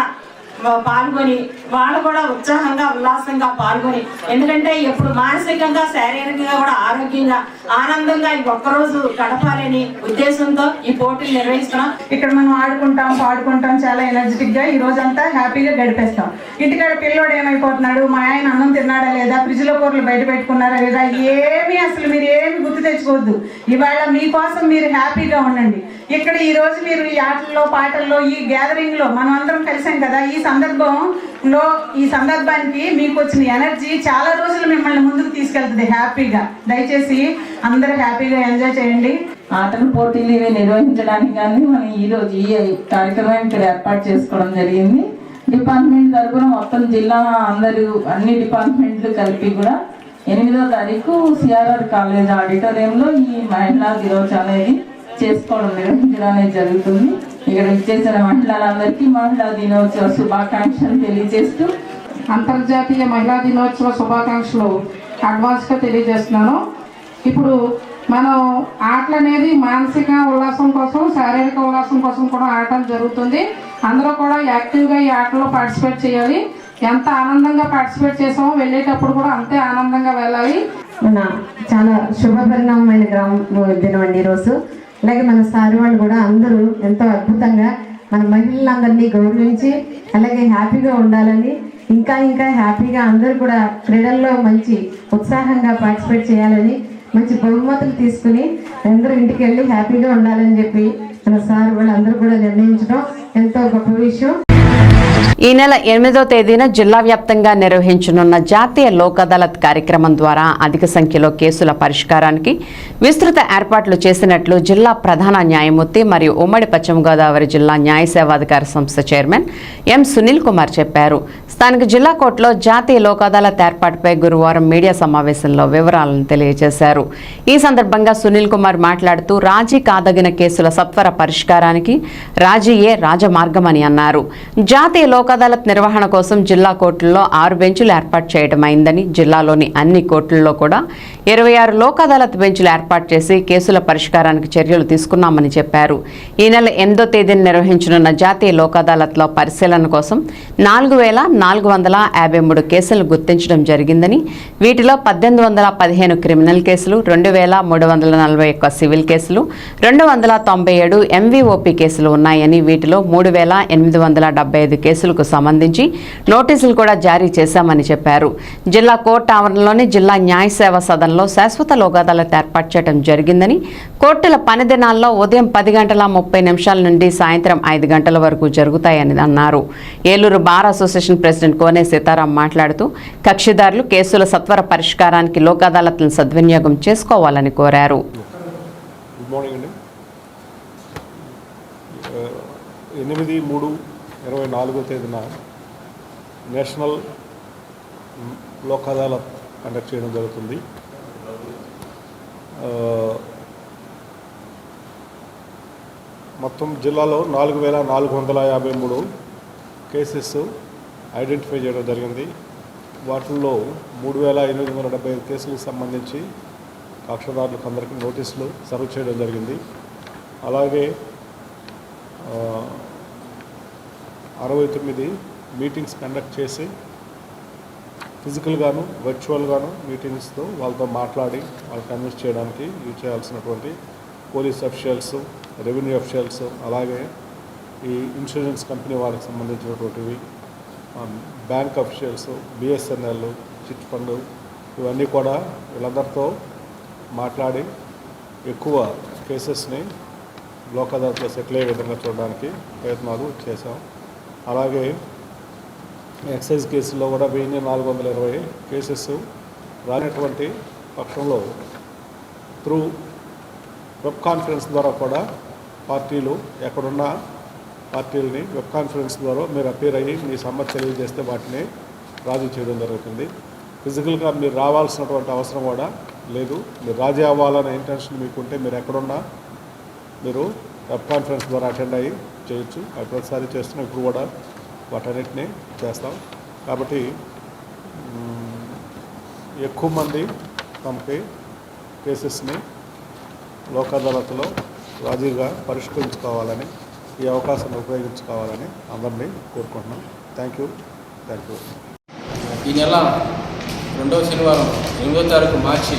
పాల్గొని వాళ్ళు కూడా ఉత్సాహంగా ఉల్లాసంగా పాల్గొని, ఎందుకంటే ఇప్పుడు మానసికంగా శారీరకంగా కూడా ఆరోగ్యంగా ఆనందంగా ఒక్కరోజు గడపాలని ఉద్దేశంతో ఈ పోటీలు నిర్వహిస్తున్నాం. ఇక్కడ మనం ఆడుకుంటాం, పాడుకుంటాం, చాలా ఎనర్జెటిక్ గా ఈ రోజంతా హ్యాపీగా గడిపేస్తాం. ఇంటికాడ పిల్లోడు ఏమైపోతున్నాడు, మా ఆయన అన్నం తిన్నాడా లేదా, ఫ్రిడ్జ్ లో కూరలు బయట పెట్టుకున్నారా లేదా, ఏమి అసలు మీరు ఏమి గుర్తు తెచ్చుకోవద్దు. ఇవాళ మీకోసం మీరు హ్యాపీగా ఉండండి. ఇక్కడ ఈ రోజు మీరు ఈ ఆటల్లో, పాటల్లో, ఈ గ్యాదరింగ్ లో మనం అందరం కలిసాం కదా. ఈ సందర్భానికి మీకు వచ్చిన ఎనర్జీ చాలా రోజులు మిమ్మల్ని ముందుకు తీసుకెళ్తుంది హ్యాపీగా. దయచేసి అందరూ హ్యాపీగా ఎంజాయ్ చేయండి. ఆటల పోటీలు ఇవి నిర్వహించడానికి కానీ మనం ఈరోజు ఈ కార్యక్రమాన్ని ఇక్కడ ఏర్పాటు చేసుకోవడం జరిగింది. డిపార్ట్మెంట్ తరఫున మొత్తం జిల్లా అందరూ అన్ని డిపార్ట్మెంట్లు కలిపి కూడా 8వ తారీఖు సిఆర్ఆర్ కాలేజ్ ఆడిటోరియంలో ఈ మహిళా దినోత్సవం అనేది నిర్వహించడం అనేది జరుగుతుంది. ఇక్కడ విచ్చేసిన మహిళలందరికీ మహిళా దినోత్సవ శుభాకాంక్షలు తెలియజేస్తూ అంతర్జాతీయ మహిళా దినోత్సవ శుభాకాంక్షలు అడ్వాన్స్గా తెలియజేస్తున్నాను. ఇప్పుడు మనం ఆటలు అనేది మానసిక ఉల్లాసం కోసం, శారీరక ఉల్లాసం కోసం కూడా ఆడటం జరుగుతుంది. అందరూ కూడా యాక్టివ్గా ఈ ఆటలో పార్టిసిపేట్ చేయాలి. ఎంత ఆనందంగా పార్టిసిపేట్ చేసామో వెళ్ళేటప్పుడు కూడా అంతే ఆనందంగా వెళ్ళాలి. చాలా శుభ పరిణామమైన దినం అండి ఈరోజు. అలాగే మన సార్ వాళ్ళు కూడా అందరూ ఎంతో అద్భుతంగా మన మహిళలందరినీ గౌరవించి అలాగే హ్యాపీగా ఉండాలని ఇంకా హ్యాపీగా అందరూ కూడా క్రీడల్లో మంచి ఉత్సాహంగా పార్టిసిపేట్ చేయాలని మంచి బహుమతులు తీసుకుని అందరూ ఇంటికి వెళ్ళి హ్యాపీగా ఉండాలని చెప్పి మన సార్ వాళ్ళందరూ కూడా నిర్ణయించడం ఎంతో గొప్ప విషయం. ఈ నెల 8వ తేదీన జిల్లా వ్యాప్తంగా నిర్వహించనున్న జాతీయ లోక్ అదాలత్ కార్యక్రమం ద్వారా అధిక సంఖ్యలో కేసుల పరిష్కారానికి విస్తృత ఏర్పాట్లు చేసినట్లు జిల్లా ప్రధాన న్యాయమూర్తి మరియు ఉమ్మడి పశ్చిమ గోదావరి జిల్లా న్యాయ సేవాధికార సంస్థ చైర్మన్ ఎం సునీల్ కుమార్ చెప్పారు. స్థానిక జిల్లా కోర్టులో జాతీయ లోక్ అదాలత్ ఏర్పాటుపై గురువారం మీడియా సమావేశంలో వివరాలను తెలియజేశారు. ఈ సందర్భంగా సునీల్ కుమార్ మాట్లాడుతూ రాజీ కాదగిన కేసుల సత్వర పరిష్కారానికి రాజీయే రాజమార్గమని అన్నారు. జాతీయ లోక్ అదాలత్ నిర్వహణ కోసం జిల్లా కోర్టుల్లో 6 బెంచులు ఏర్పాటు చేయడమైందని, జిల్లాలోని అన్ని కోర్టుల్లో కూడా 26 లోక్ అదాలత్ బెంచులు ఏర్పాటు చేసి కేసుల పరిష్కారానికి చర్యలు తీసుకున్నామని చెప్పారు. ఈ నెల 8వ తేదీన నిర్వహించనున్న జాతీయ లోక్ అదాలత్లో పరిశీలన కోసం 4,453 కేసులను గుర్తించడం జరిగిందని, వీటిలో 1,815 క్రిమినల్ కేసులు, 2,341 సివిల్ కేసులు, 297 ఎంవీఓపీ కేసులు ఉన్నాయని, వీటిలో 3,875 కేసులకు సంబంధించి నోటీసులు కూడా జారీ చేశామని చెప్పారు. జిల్లా కోర్టు ఆవరణలోని జిల్లా న్యాయ సేవా సదన్లో శాశ్వత లోక్ అదాలత్ ఏర్పాటు చేయడం జరిగిందని, కోర్టుల పని దినాల్లో ఉదయం 10:30 నుండి సాయంత్రం 5 గంటల వరకు జరుగుతాయని అన్నారు. Eluru bar association president Kone Sitaram మాట్లాడుతూ కక్షిదారులు కేసుల సత్వర పరిష్కారానికి లోక్ అదాలత్లను సద్వినియోగం చేసుకోవాలని కోరారు. 8/3/24 తేదీన నేషనల్ లోక్ అదాలత్ కండక్ట్ చేయడం జరుగుతుంది. మొత్తం జిల్లాలో 4,453 కేసెస్ ఐడెంటిఫై చేయడం జరిగింది. వాటిల్లో 3,875 కేసులకు సంబంధించి కక్షదారులకు అందరికీ నోటీసులు సర్వ్ చేయడం జరిగింది. అలాగే 69 మీటింగ్స్ కండక్ట్ చేసి ఫిజికల్గాను వర్చువల్గాను మీటింగ్స్తో వాళ్ళతో మాట్లాడి వాళ్ళు కన్విన్స్ చేయడానికి యూజ్ చేయాల్సినటువంటి పోలీస్ అఫీషియల్స్, రెవెన్యూ అఫీషియల్స్, అలాగే ఈ ఇన్సూరెన్స్ కంపెనీ వాళ్ళకి సంబంధించినటువంటివి, bank officials, BSNL, chit fund, ఇవన్నీ కూడా వీళ్ళందరితో మాట్లాడి ఎక్కువ కేసెస్ని లోక్ అదాలత్లో సెటిల్ అయ్యే విధంగా చూడడానికి ప్రయత్నాలు చేశాం. అలాగే ఎక్సైజ్ కేసుల్లో కూడా 1,420 కేసెస్ రానటువంటి పక్షంలో త్రూ వెబ్ కాన్ఫరెన్స్ ద్వారా కూడా పార్టీలు ఎక్కడున్న పార్టీలని వెబ్ కాన్ఫరెన్స్ ద్వారా మీరు అపీర్ అయ్యి మీ సమ్మతి తెలియజేస్తే వాటిని రాజీ చేయడం జరుగుతుంది. ఫిజికల్గా మీరు రావాల్సినటువంటి అవసరం కూడా లేదు. మీరు రాజీ అవ్వాలనే ఇంటెన్షన్ మీకుంటే మీరు ఎక్కడున్నా మీరు వెబ్ కాన్ఫరెన్స్ ద్వారా అటెండ్ అయ్యి చేయొచ్చు. అవి ప్రతిసారి చేస్తున్నాం, ఇప్పుడు కూడా వాటన్నిటిని చేస్తాం. కాబట్టి ఎక్కువ మంది తమకి కేసెస్ని లోక్ అదాలత్లో రాజీగా పరిష్కరించుకోవాలని, ఈ అవకాశాన్ని ఉపయోగించుకోవాలని అందరినీ కోరుకుంటున్నాం. Thank you. ఈ నెల 2వ శనివారం 8వ తారీఖు మార్చి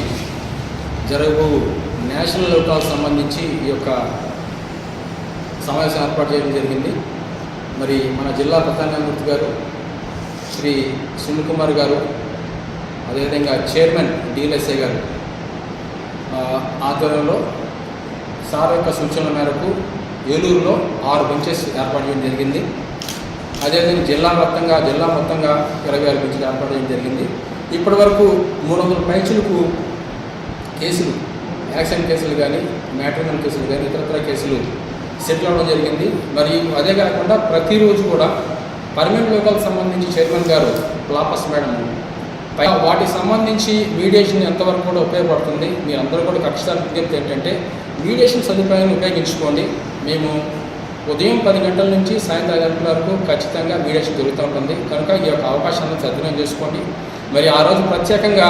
జరగబో నేషనల్ లోకాలకు సంబంధించి ఈ యొక్క సమావేశం ఏర్పాటు చేయడం జరిగింది. మరి మన జిల్లా ప్రధాన న్యాయమూర్తి గారు శ్రీ సునీల్ కుమార్ గారు, అదేవిధంగా చైర్మన్ డిఎల్ఎస్ఏ గారు ఆధ్వర్యంలో సార్ యొక్క సూచనల మేరకు ఏలూరులో 6 బెంచెస్ ఏర్పాటు చేయడం జరిగింది. అదేవిధంగా జిల్లా మొత్తంగా 26 బెంచ్లు ఏర్పాటు చేయడం జరిగింది. ఇప్పటి వరకు 300 పైచులకు కేసులు, యాక్సిడెంట్ కేసులు కానీ, మ్యాట్రిమోనియల్ కేసులు కానీ, ఇతరత్ర కేసులు సెటిల్ అవ్వడం జరిగింది. మరియు అదే కాకుండా ప్రతిరోజు కూడా పర్మనెంట్ లోకాలకు సంబంధించి చైర్మన్ గారు ప్లాపస్ మేడం వాటికి సంబంధించి మీడియేషన్ ఎంతవరకు కూడా ఉపయోగపడుతుంది. మీరందరూ కూడా ఖచ్చితంగా విజ్ఞప్తి ఏంటంటే మీడియేషన్ సదుపాయాన్ని ఉపయోగించుకోండి. మేము ఉదయం 10 గంటల నుంచి సాయంత్రం 5 గంటల వరకు ఖచ్చితంగా మీడియేషన్ జరుగుతూ ఉంటుంది. కనుక ఈ యొక్క అవకాశాన్ని సద్వినియోగం చేసుకోండి. మరి ఆ రోజు ప్రత్యేకంగా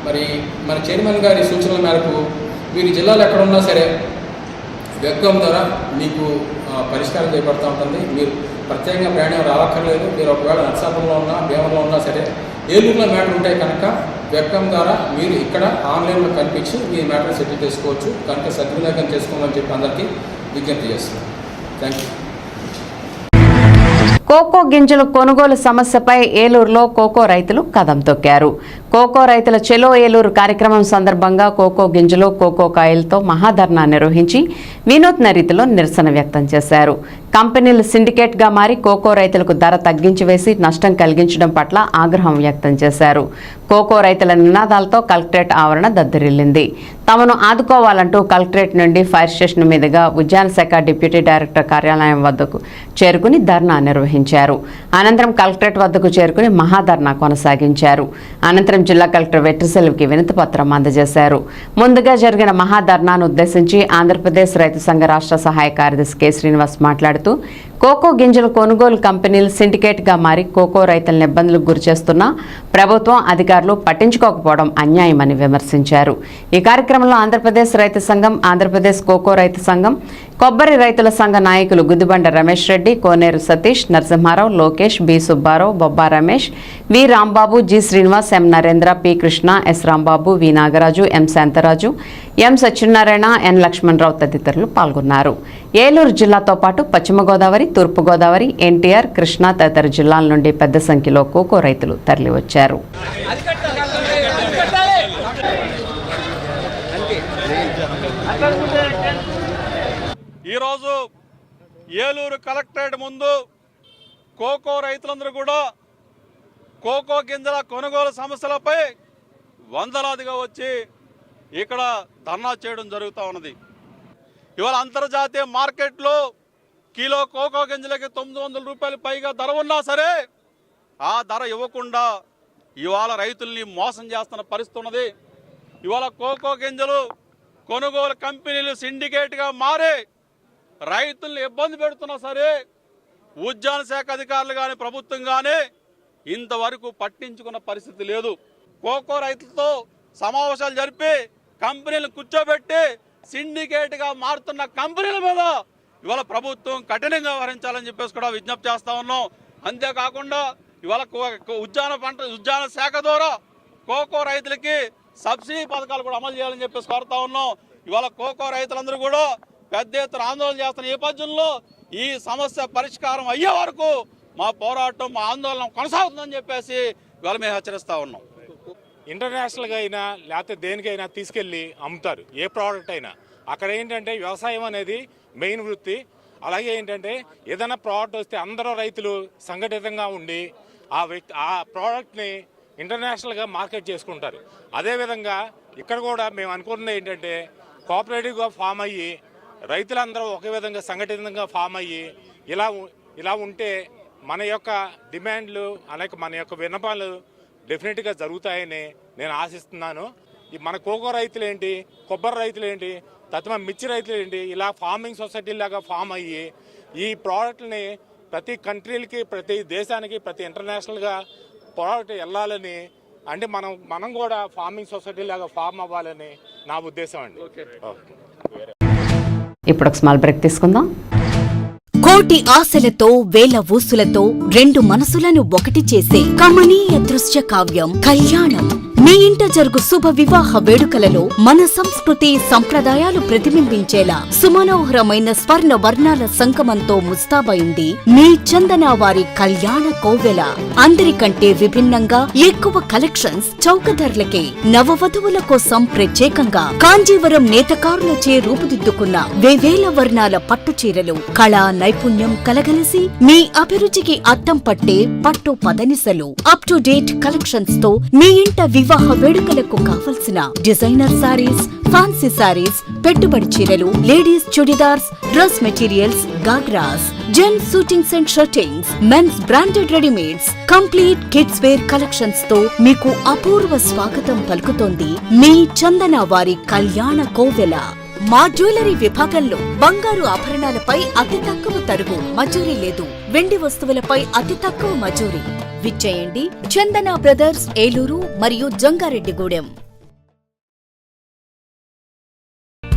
మరి మన చైర్మన్ గారి సూచనల మేరకు మీరు జిల్లాలో ఎక్కడున్నా సరే వెబ్కామ్ ద్వారా మీకు పరిష్కారం చేయబడుతూ ఉంటుంది. మీరు ప్రత్యేకంగా ప్రయాణం రావక్కర్లేదు. మీరు ఒకవేళ నర్సాపురంలో ఉన్నా, భీమవరంలో ఉన్నా సరే ఏలూరులో మ్యాటర్ ఉంటే కనుక వెబ్కామ్ ద్వారా మీరు ఇక్కడ ఆన్లైన్లో కనిపించి మీ మ్యాటర్ సెటిల్ చేసుకోవచ్చు. కనుక సద్వినియోగం చేసుకోమని చెప్పి అందరికీ విజ్ఞప్తి చేస్తున్నాను. Thank you. కోకో గింజల కొనుగోలు సమస్యపై ఏలూరులో కోకో రైతులు కదం తొక్కారు. కోకో రైతుల చెలో ఏలూరు కార్యక్రమం సందర్భంగా కోకో గింజలు కోకో కాయలతో మహాధర్నా నిర్వహించి వినూత్న రీతిలో నిరసన వ్యక్తం చేశారు. కంపెనీలు సిండికేట్గా మారి కోకో రైతులకు ధర తగ్గించి వేసి నష్టం కలిగించడం పట్ల ఆగ్రహం వ్యక్తం చేశారు. కోకో రైతుల నినాదాలతో కలెక్టరేట్ ఆవరణ దద్దరిల్లింది. తమను ఆదుకోవాలంటూ కలెక్టరేట్ నుండి ఫైర్ స్టేషన్ మీదుగా ఉద్యాన శాఖ డిప్యూటీ డైరెక్టర్ కార్యాలయం వద్దకు చేరుకుని ధర్నా నిర్వహించారు. అనంతరం కలెక్టరేట్ వద్దకు చేరుకుని మహాధర్నా కొనసాగించారు. అనంతరం జిల్లా కలెక్టర్ వెట్రిసెల్వికి వినతి పత్రం అందజేశారు. ముందుగా జరిగిన మహాధర్నాను ఉద్దేశించి ఆంధ్రప్రదేశ్ రైతు సంఘ రాష్ట్ర సహాయ కార్యదర్శి కె శ్రీనివాస్ మాట్లాడుతూ కోకో గింజల కొనుగోలు కంపెనీలు సిండికేట్గా మారి కోకో రైతులను ఇబ్బందులకు గురిచేస్తున్నా ప్రభుత్వం అధికారులు పట్టించుకోకపోవడం అన్యాయమని విమర్శించారు. ఈ కార్యక్రమంలో ఆంధ్రప్రదేశ్ రైతు సంఘం, ఆంధ్రప్రదేశ్ కోకో రైతు సంఘం, కొబ్బరి రైతుల సంఘ నాయకులు గుద్దిబండ రమేష్ రెడ్డి, కోనేరు సతీష్, నరసింహారావు, లోకేష్, బి సుబ్బారావు, బొబ్బా రమేష్, వి రాంబాబు, జి శ్రీనివాస్, ఎం నరేంద్ర, పి కృష్ణ, ఎస్ రాంబాబు, వి నాగరాజు, ఎం శాంతరాజు, ఎం సత్యనారాయణ, ఎన్ లక్ష్మణరావు తదితరులు పాల్గొన్నారు. ఏలూరు జిల్లాతో పాటు పశ్చిమ గోదావరి, తూర్పు గోదావరి, ఎన్టీఆర్, కృష్ణా తదితర జిల్లాల నుండి పెద్ద సంఖ్యలో కోకో రైతులు తరలివచ్చారు. ఈరోజు ఏలూరు కలెక్టరేట్ ముందు కోకో రైతులందరూ కూడా కోకో గింజల కొనుగోలు సమస్యలపై వందలాదిగా వచ్చి ఇక్కడ ధర్నా చేయడం జరుగుతూ ఉన్నది. ఇవాళ అంతర్జాతీయ మార్కెట్లో కిలో కోకో గింజలకి 900 రూపాయలు పైగా ధర ఉన్నా సరే ఆ ధర ఇవ్వకుండా ఇవాళ రైతుల్ని మోసం చేస్తున్న పరిస్థితి ఉన్నది. ఇవాళ కోకో గింజలు కొనుగోలు కంపెనీలు సిండికేట్గా మారి రైతుల్ని ఇబ్బంది పెడుతున్నా సరే ఉద్యాన శాఖ అధికారులు కానీ ప్రభుత్వం కానీ ఇంతవరకు పట్టించుకున్న పరిస్థితి లేదు. కోకో రైతులతో సమావేశాలు జరిపి కంపెనీలు కూర్చోబెట్టి సిండికేట్గా మారుతున్న కంపెనీల మీద ఇవాళ ప్రభుత్వం కఠినంగా వ్యవహరించాలని చెప్పేసి కూడా విజ్ఞప్తి చేస్తా ఉన్నాం. అంతేకాకుండా ఇవాళ ఉద్యాన శాఖ ద్వారా కోకో రైతులకి సబ్సిడీ పథకాలు కూడా అమలు చేయాలని చెప్పేసి కోరుతా ఉన్నాం. ఇవాళ కోకో రైతులందరూ కూడా పెద్ద ఎత్తున ఆందోళన చేస్తున్న నేపథ్యంలో ఈ సమస్య పరిష్కారం అయ్యే వరకు మా పోరాటం, మా ఆందోళన కొనసాగుతుందని చెప్పేసి ఇవాళ మేము హెచ్చరిస్తా ఉన్నాం. ఇంటర్నేషనల్గా అయినా లేకపోతే దేనికైనా తీసుకెళ్ళి అమ్ముతారు, ఏ ప్రోడక్ట్ అయినా. అక్కడ ఏంటంటే వ్యవసాయం అనేది మెయిన్ వృత్తి. అలాగే ఏంటంటే ఏదైనా ప్రోడక్ట్ వస్తే అందరూ రైతులు సంఘటితంగా ఉండి ఆ ప్రోడక్ట్ని ఇంటర్నేషనల్గా మార్కెట్ చేసుకుంటారు. అదేవిధంగా ఇక్కడ కూడా మేము అనుకున్నది ఏంటంటే కోఆపరేటివ్గా ఫామ్ అయ్యి రైతులందరూ ఒకే విధంగా సంఘటితంగా ఫామ్ అయ్యి ఇలా ఉంటే మన యొక్క డిమాండ్లు అలాగే మన యొక్క విన్నపాలు డెఫినెట్గా జరుగుతాయని నేను ఆశిస్తున్నాను. మన కోకో రైతులు ఏంటి, కొబ్బరి రైతులు ఏంటి, తత్మ మిర్చి రైతులు ఏంటి, ఇలా ఫార్మింగ్ సొసైటీ లాగా ఫామ్ అయ్యి ఈ ప్రోడక్ట్ని ప్రతి కంట్రీలకి, ప్రతి దేశానికి, ప్రతి ఇంటర్నేషనల్గా ప్రోడక్ట్ వెళ్ళాలని, అంటే మనం కూడా ఫార్మింగ్ సొసైటీ లాగా ఫామ్ అవ్వాలని నా ఉద్దేశం అండి. ఇప్పుడు ఒక స్మాల్ బ్రేక్ తీసుకుందాం. కోటి ఆశలతో వేల ఊసులతో రెండు మనసులను ఒకటి చేసే కమనీయ దృశ్య కావ్యం కళ్యాణం. మీ ఇంట జరుగు శుభ వివాహ వేడుకలలో మన సంస్కృతి సంప్రదాయాలు ప్రతిబింబించేలా సుమనోహరమైన స్వర్ణ వర్ణాల సంగమంతో ముస్తాబైంది మీ చందన వారి కళ్యాణ కోవెల. అందరికంటే విభిన్నంగా ఎక్కువ కలెక్షన్స్ చౌక ధరలకే నవవధువుల కోసం ప్రత్యేకంగా కాంజీవరం నేతకారులచే రూపుదిద్దుకున్న వేవేల వర్ణాల పట్టు చీరలు, కళా నైపుణ్యం కలగలిసి మీ అభిరుచికి అద్దం పట్టే పట్టు పదనిసలు, అప్ టు డేట్ కలెక్షన్స్ తో మీ ఇంట వివాహ వేడుకలకు కావలసిన డిజైనర్ సారీస్, ఫ్యాన్సీ సారీస్, పెట్టుబడి చీరలు, ladies chudidars, dress materials, ghagras, gents suitings and shirtings, men's branded readymades, complete kids wear collections తో మీకు అపూర్వ స్వాగతం పలుకుతోంది మీ చందన వారి కళ్యాణ కోవెల. మా జ్యువెలరీ విభాగంలో బంగారు ఆభరణాలపై అతి తక్కువ తరుగు, మజూరీ లేదు. వెండి వస్తువులపై అతి తక్కువ మజూరీ. విచ్చేయండి చందన బ్రదర్స్, ఏలూరు మరియు జంగారెడ్డిగూడెం.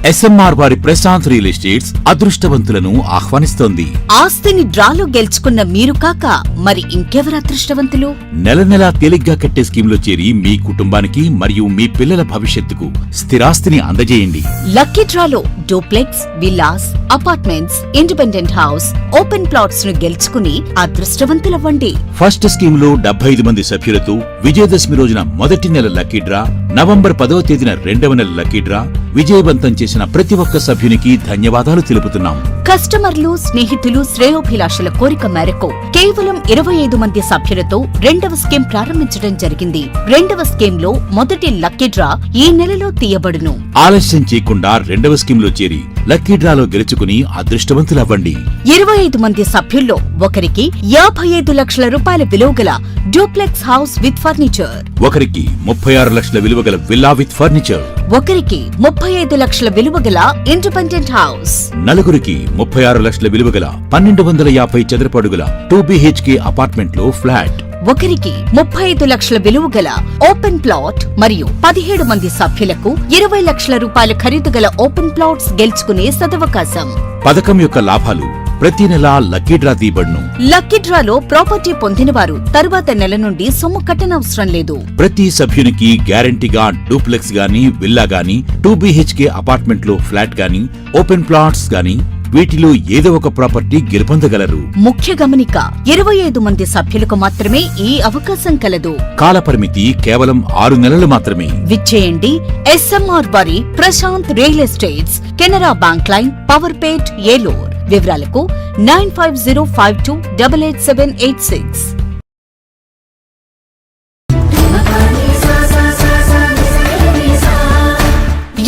SMR వారి ప్రశాంత్ రియల్ ఎస్టేట్స్ అదృష్టవంతులను ఆహ్వానిస్తోంది. ఆస్తిని డ్రాలో గెలుచుకున్న మీరు కాక మరి ఇంకెవరు అదృష్టవంతులు? నెల నెలా తేలిగ్గా కట్టే స్కీమ్లో చేరి మీ కుటుంబానికి మరియు మీ పిల్లల భవిష్యత్తుకు స్థిరాస్తిని అందజేయండి. లక్కీ డ్రాలో duplex, villas, apartments, independent house, open plots ను గెలుచుకుని అదృష్టవంతులవ్వండి. ఫస్ట్ స్కీమ్ లో 75 మంది సభ్యులతో విజయదశమి రోజున మొదటి నెల లక్కీ డ్రా, నవంబర్ 10వ తేదీన రెండవ నెల లక్కీ డ్రా విజయవంతం చేసిన ప్రతి ఒక్క సభ్యునికి ధన్యవాదాలు తెలుపుతున్నాం. కస్టమర్లు, స్నేహితులు, శ్రేయోభిలాషుల కోరిక మేరకు కేవలం 25 మంది సభ్యులతో రెండవ స్కీమ్ ప్రారంభించడం జరిగింది. రెండవ స్కీమ్ లో మొదటి లక్కీ డ్రా ఈ నెలలో తీయబడును. ఆలస్యం చేయకుండా రెండవ స్కీమ్ లో చేరి లక్కీ డ్రాలో గెలుచుకుని అదృష్టవంతులవ్వండి. 25 మంది సభ్యుల్లో ఒకరికి 55 లక్షల రూపాయల విలువగల డూప్లెక్స్ హౌస్ విత్ ఫర్నిచర్, ఒకరికి 36 లక్షల విలువగల విల్లా విత్ ఫర్నిచర్, ఒకరికి 35 లక్షల విలువగల ఇండిపెండెంట్ హౌస్, నలుగురికి 36 లక్షల విలువగల 1250 చదరపు అడుగుల 2 BHK అపార్ట్మెంట్ లో ఫ్లాట్, ఒకరికి 35 లక్షల విలువగల ఓపెన్ ప్లాట్ మరియు 17 మంది సభ్యులకు 20 లక్షల రూపాయల ఖరీదు గల ఓపెన్ ప్లాట్స్ గెలుచుకునే సదవకాశం. పథకం యొక్క లాభాలు ప్రతి నెలా లక్కీ డ్రా తీయబడును. లక్కీ డ్రాలో ప్రాపర్టీ పొందినవారు తరువాత నెల నుండి సొమ్ము కట్టనవసరం లేదు. ప్రతి సభ్యునికి గ్యారంటీగా డూప్లెక్స్ గాని, విల్లా గాని, 2 BHK అపార్ట్మెంట్ లో ఫ్లాట్ గాని, ఓపెన్ ప్లాట్స్ గాని వీటిలో ఏదో ఒక ప్రాపర్టీ గెలుపొందగలరు. ముఖ్య గమనిక, 25 మంది సభ్యులకు మాత్రమే ఈ అవకాశం కలదు. కాలపరిమితి కేవలం 6 నెలలు మాత్రమే. విచ్చేయండి SMR వారి Prashant real estates, Canara bank line, Powerpet, Eluru. వివరాలకు 9505288786.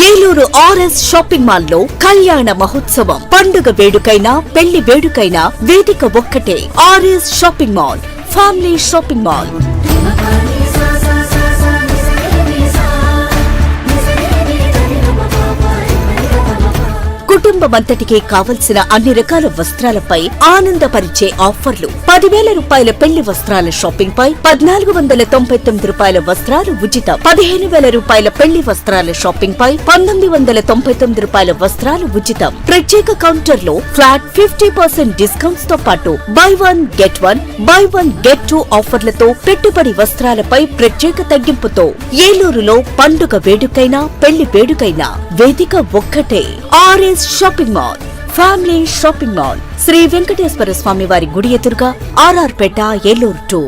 ఏలూరు RS షాపింగ్ మాల్ లో కళ్యాణ మహోత్సవం. పండుగ వేడుకైనా, పెళ్లి వేడుకైనా వేదిక ఒక్కటే. RS shopping mall, family shopping mall. కుటుంబమంతటికి కావలసిన అన్ని రకాల వస్త్రాలపై ఆనందపరిచే ఆఫర్లు. 10,000 రూపాయల పెళ్లి వస్త్రాల షాపింగ్ పై 1,499 రూపాయల వస్త్రాలు ఉచితం. 15,000 రూపాయల పెళ్లి వస్త్రాల షాపింగ్ పై 1,999 రూపాయల వస్త్రాలు ఉచితం. ప్రత్యేక కౌంటర్ లో ఫ్లాట్ 50% డిస్కౌంట్స్ తో పాటు బై 1 గెట్ 1, బై 1 గెట్ 2 ఆఫర్లతో పెట్టుబడి వస్త్రాలపై ప్రత్యేక తగ్గింపుతో ఏలూరులో పండుగ వేడుకైనా, పెళ్లి వేడుకైనా వేదిక ఒక్కటే. RS shopping mall, family shopping mall, Sri Venkateswara Swamy వారి గుడి ఎదురుగా, RR Peta, Eluru 2.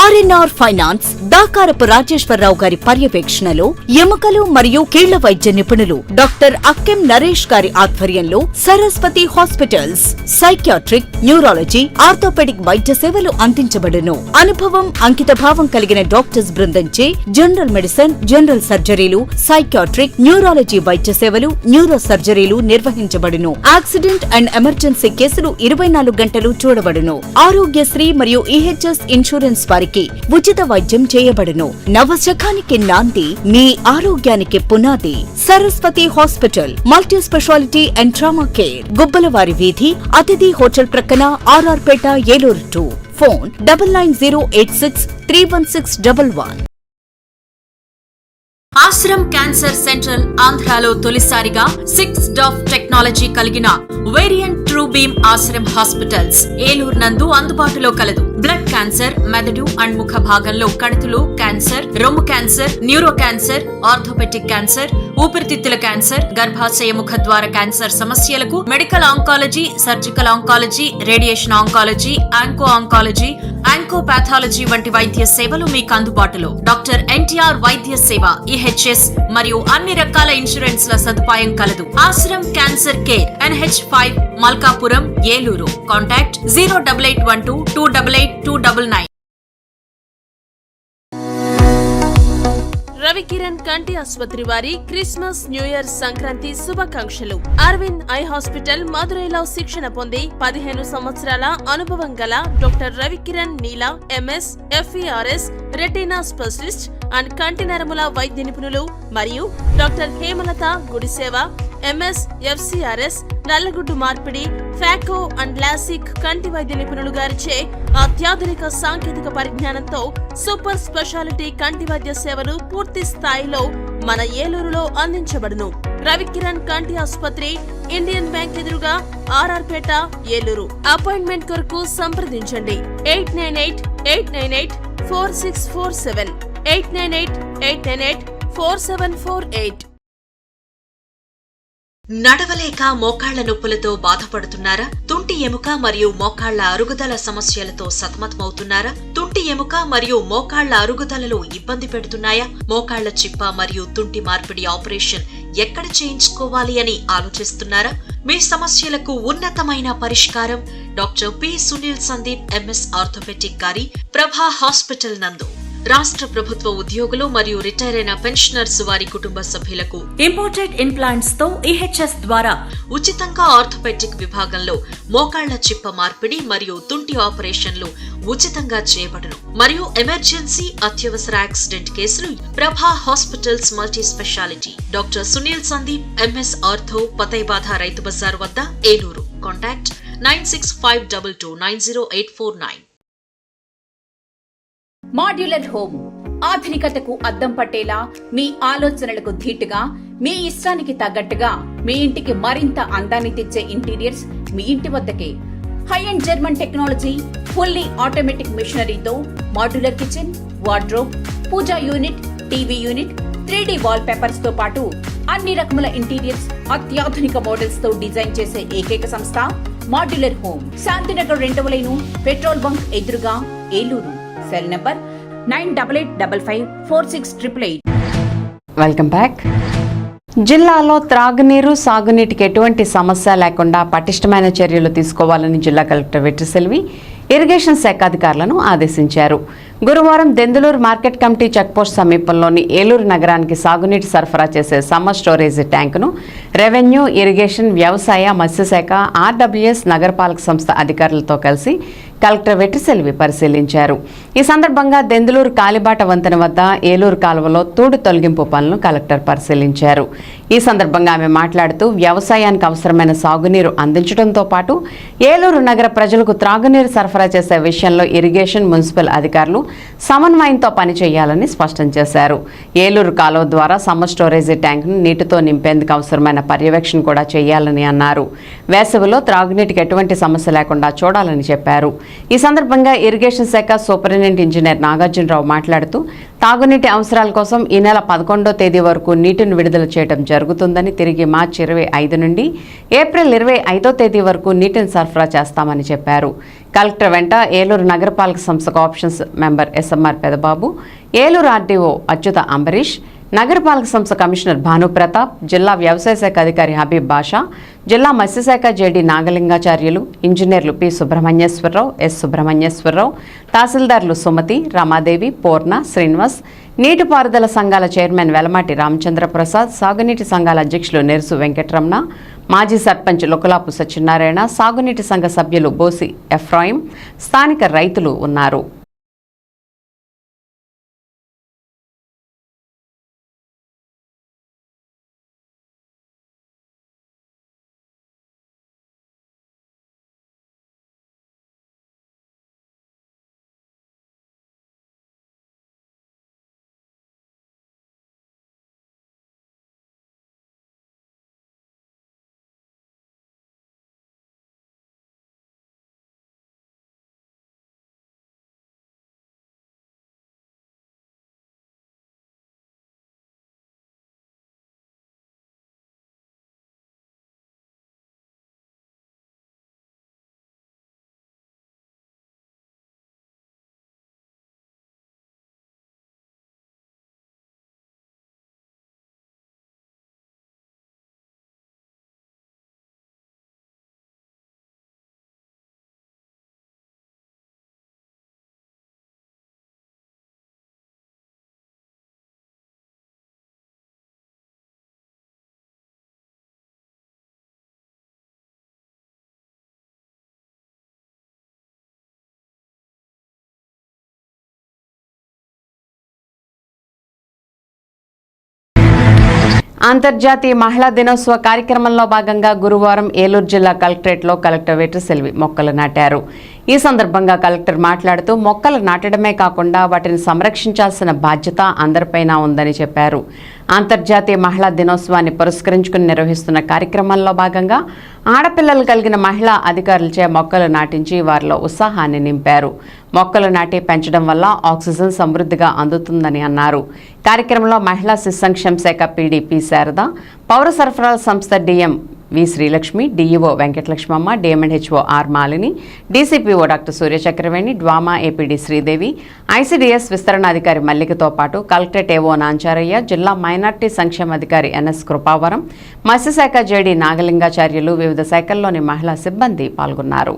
RNR finance Dakarapu Rajeswararao గారి పర్యవేక్షణలో ఎముకలు మరియు కీళ్ల వైద్య నిపుణులు డాక్టర్ అక్కెం నరేష్ గారి ఆధ్వర్యంలో Saraswati hospitals psychiatric, neurology, orthopaedic వైద్య సేవలు అందించబడును. అనుభవం, అంకిత భావం కలిగిన డాక్టర్స్ బృందంచే జనరల్ మెడిసిన్, జనరల్ సర్జరీలు, సైకియాట్రిక్, న్యూరాలజీ వైద్య సేవలు, న్యూరో సర్జరీలు నిర్వహించబడును. యాక్సిడెంట్ అండ్ ఎమర్జెన్సీ కేసులు 24 గంటలు చూడబడును. ఆరోగ్యశ్రీ మరియు EHS ఇన్సూరెన్స్ వారికి ఉచిత వైద్యం చేయబడును. నవశకానికి నాంది, మీ ఆరోగ్యానికి పునాది. Saraswati hospital, multi speciality and trauma care, Gubbalavari వీధి, అతిథి హోటల్ ప్రక్కన, RR Peta, Eluru 2. Phone 9908631611. Ashram cancer central ఆంధ్రాలో తొలిసారిగా 6 డాఫ్ టెక్నాలజీ కలిగిన variant true beam Ashram hospitals Eluru నందు అందుబాటులో కలదు. బ్లడ్ క్యాన్సర్, మెదడు అండ్ ముఖ భాగంలో కణుతులు క్యాన్సర్, రొమ్ము cancer, neuro cancer, orthopedic cancer, ఊపిరితిత్తుల క్యాన్సర్, గర్భాశయ ముఖ ద్వార క్యాన్సర్ సమస్యలకు medical oncology, surgical oncology, radiation oncology, onco oncology, oncopathology వంటి వైద్య సేవలు మీకు అందుబాటులో. డాక్టర్ NTR వైద్య సేవ, EHS మరియు అన్ని రకాల ఇన్సూరెన్స్ ల సదుపాయం కలదు. Ashram cancer care, NH5, Malkapuram, Eluru. Contact 08812288299. Ravikiran కంటి ఆసుపత్రి వారి క్రిస్మస్, న్యూ ఇయర్, సంక్రాంతి శుభాకాంక్షలు. అరవింద్ ఐ హాస్పిటల్ మదురైలో శిక్షణ పొంది 15 సంవత్సరాల అనుభవం గల doctor Ravikiran Neela MS, FERS, retina specialist and కంటి నరముల వైద్య నిపుణులు మరియు doctor Hemalatha Gudiseva MS, FCRS, నల్లగుడ్డు మార్పిడి, ఫ్యాకో అండ్ లాసిక్ కంటి వైద్య నిపుణులు గారిచే అత్యాధునిక సాంకేతిక పరిజ్ఞానంతో సూపర్ స్పెషాలిటీ కంటి వైద్య సేవలు పూర్తి స్థాయిలో మన ఏలూరులో అందించబడును. రవికిరణ్ కంటి ఆసుపత్రి, ఇండియన్ బ్యాంక్ ఎదురుగా, ఆర్ఆర్ పేట, ఏలూరు. అపాయింట్మెంట్ కొరకు సంప్రదించండి 898-898-4647 898-898-4748. నడవలేక మోకాళ్ల నొప్పులతో బాధపడుతున్నారా? తుంటి ఎముక మరియు మోకాళ్ల అరుగుదల సమస్యలతో సతమతమవుతున్నారా? తుంటి ఎముక మరియు మోకాళ్ల అరుగుదలలో ఇబ్బంది పెడుతున్నాయా? మోకాళ్ల చిప్ప మరియు తుంటి మార్పిడి ఆపరేషన్ ఎక్కడ చేయించుకోవాలి అని ఆలోచిస్తున్నారా? మీ సమస్యలకు ఉన్నతమైన పరిష్కారం doctor P. Sunil Sandeep MS orthopaedic garu Prabha hospital నందు. రాష్ట్ర ప్రభుత్వ ఉద్యోగులు మరియు రిటైర్ అయిన పెన్షనర్స్ వారి కుటుంబ సభ్యులకు ఇంపోర్టెడ్ ఇంప్లాంట్స్ తో ఈహెచ్ఎస్ ద్వారా ఉచితంగా ఆర్థోపెడిక్ విభాగంలో మోకాళ్ల చిప్ప మార్పిడి మరియు తుంటి ఆపరేషన్లు ఉచితంగా చేయబడును. మరియు ఎమర్జెన్సీ అత్యవసర యాక్సిడెంట్ కేసులు Prabha hospitals multi speciality doctor Sunil Sandeep MS ortho, పతైబాధ రైతు బజార్ వద్ద, ఏలూరు. కాంటాక్ట్ 9652290849. మాడ్యులర్ హోమ్ ఆధునికతకు అద్దం పట్టేలా, మీ ఆలోచనలకు ధీటుగా, మీ ఇష్టానికి తగ్గట్టుగా మీ ఇంటికి మరింత అందాన్ని తెచ్చే ఇంటీరియర్స్ మీ ఇంటి వద్దకే. High and German technology, fully automatic మిషనరీతో modular kitchen, wardrobe, puja unit, TV unit, 3D wall papers తో పాటు అన్ని రకముల ఇంటీరియర్స్ అత్యాధునిక మోడల్స్ తో డిజైన్ చేసే ఏకైక సంస్థ మాడ్యులర్ హోమ్. శాంతినగర్ 2వ లైను, పెట్రోల్ బంక్ ఎదురుగా, Eluru. Cell number 9855546888. Welcome back. జిల్లాలో త్రాగునీరు, సాగునీటికి ఎటువంటి సమస్య లేకుండా పటిష్టమైన చర్యలు తీసుకోవాలని జిల్లా కలెక్టర్ వెట్రిసెల్వి ఇరిగేషన్ శాఖ అధికారులను ఆదేశించారు. గురువారం దెందులూరు మార్కెట్ కమిటీ చెక్పోస్ట్ సమీపంలోని ఏలూరు నగరానికి సాగునీటి సరఫరా చేసే సమ్మర్ స్టోరేజ్ ట్యాంకును రెవెన్యూ, ఇరిగేషన్, వ్యవసాయ, మత్స్యశాఖ, ఆర్డబ్ల్యూఎస్, నగరపాలక సంస్థ అధికారులతో కలిసి కలెక్టర్ వెట్రిసెల్వి పరిశీలించారు. ఈ సందర్భంగా దెందులూరు కాలిబాట వంతెన వద్ద ఏలూరు కాలువలో తూడు తొలగింపు పనులను కలెక్టర్ పరిశీలించారు. ఈ సందర్భంగా ఆమె మాట్లాడుతూ వ్యవసాయానికి అవసరమైన సాగునీరు అందించడంతో పాటు ఏలూరు నగర ప్రజలకు త్రాగునీరు సరఫరా చేసే విషయంలో ఇరిగేషన్, మున్సిపల్ అధికారులు సమన్వయంతో పనిచేయాలని స్పష్టం చేశారు. ఏలూరు కాలువ ద్వారా సమ్మర్ స్టోరేజ్ ట్యాంకును నీటితో నింపేందుకు అవసరమైన పర్యవేక్షణ కూడా చేయాలని అన్నారు. వేసవిలో త్రాగునీటికి ఎటువంటి సమస్య లేకుండా చూడాలని చెప్పారు. ఈ సందర్భంగా ఇరిగేషన్ శాఖ సూపరింటెండెంట్ ఇంజనీర్ నాగార్జునరావు మాట్లాడుతూ తాగునీటి అవసరాల కోసం ఈ నెల 11వ తేదీ వరకు నీటిని విడుదల చేయడం జరుగుతుందని, తిరిగి మార్చి 25 నుండి ఏప్రిల్ 25వ తేదీ వరకు నీటిని సరఫరా చేస్తామని చెప్పారు. కలెక్టర్ వెంట ఏలూరు నగరపాలక సంస్థ options member SMR Pedababu, Eluru RDO Achyuta Ambarish, నగరపాలక సంస్థ కమిషనర్ భానుప్రతాప్, జిల్లా వ్యవసాయ శాఖ అధికారి హబీబ్ బాషా, జిల్లా మత్స్యశాఖ జేడీ నాగలింగాచార్యులు, ఇంజనీర్లు పి. సుబ్రహ్మణ్యేశ్వరరావు, ఎస్. సుబ్రహ్మణ్యేశ్వరరావు, తహసీల్దార్లు సుమతి, రమాదేవి, పూర్ణ, శ్రీనివాస్, నీటిపారుదల సంఘాల చైర్మన్ వెలమాటి రామచంద్రప్రసాద్, సాగునీటి సంఘాల అధ్యక్షులు నెరుసు వెంకటరమణ, మాజీ సర్పంచ్ లుకలాపు సత్యనారాయణ, సాగునీటి సంఘ సభ్యులు బోసి ఎఫ్రాయిం, స్థానిక రైతులు ఉన్నారు. అంతర్జాతీయ మహిళా దినోత్సవ కార్యక్రమంలో భాగంగా గురువారం ఏలూరు జిల్లా కలెక్టరేట్లో కలెక్టర్ వెట్రిసెల్వి మొక్కలు నాటారు. ఈ సందర్భంగా కలెక్టర్ మాట్లాడుతూ మొక్కలు నాటడమే కాకుండా వాటిని సంరక్షించాల్సిన బాధ్యత అందరిపైన ఉందని చెప్పారు. అంతర్జాతీయ మహిళా దినోత్సవాన్ని పురస్కరించుకుని నిర్వహిస్తున్న కార్యక్రమంలో భాగంగా ఆడపిల్లలు కలిగిన మహిళా అధికారులచే మొక్కలు నాటించి వారిలో ఉత్సాహాన్ని నింపారు. మొక్కలు నాటి పెంచడం వల్ల ఆక్సిజన్ సమృద్ధిగా అందుతుందని అన్నారు. కార్యక్రమంలో మహిళా శిశు సంక్షేమ శాఖ పీడీపీ శారద, పౌర సరఫరాల సంస్థ DM V Srilakshmi, DEO Venkatalakshmamma, DMNHO R Malini, DCPO doctor Suryachakraveni, DWAMA APD Sridevi, ICDS విస్తరణాధికారి మల్లికతో పాటు కలెక్టరేట్ ఏవో నాంచారయ్య, జిల్లా మైనార్టీ సంక్షేమాధికారి ఎన్ఎస్ కృపావరం, మత్స్యశాఖ జేడీ నాగలింగాచార్యులు, వివిధ శాఖల్లోని మహిళా సిబ్బంది పాల్గొన్నారు.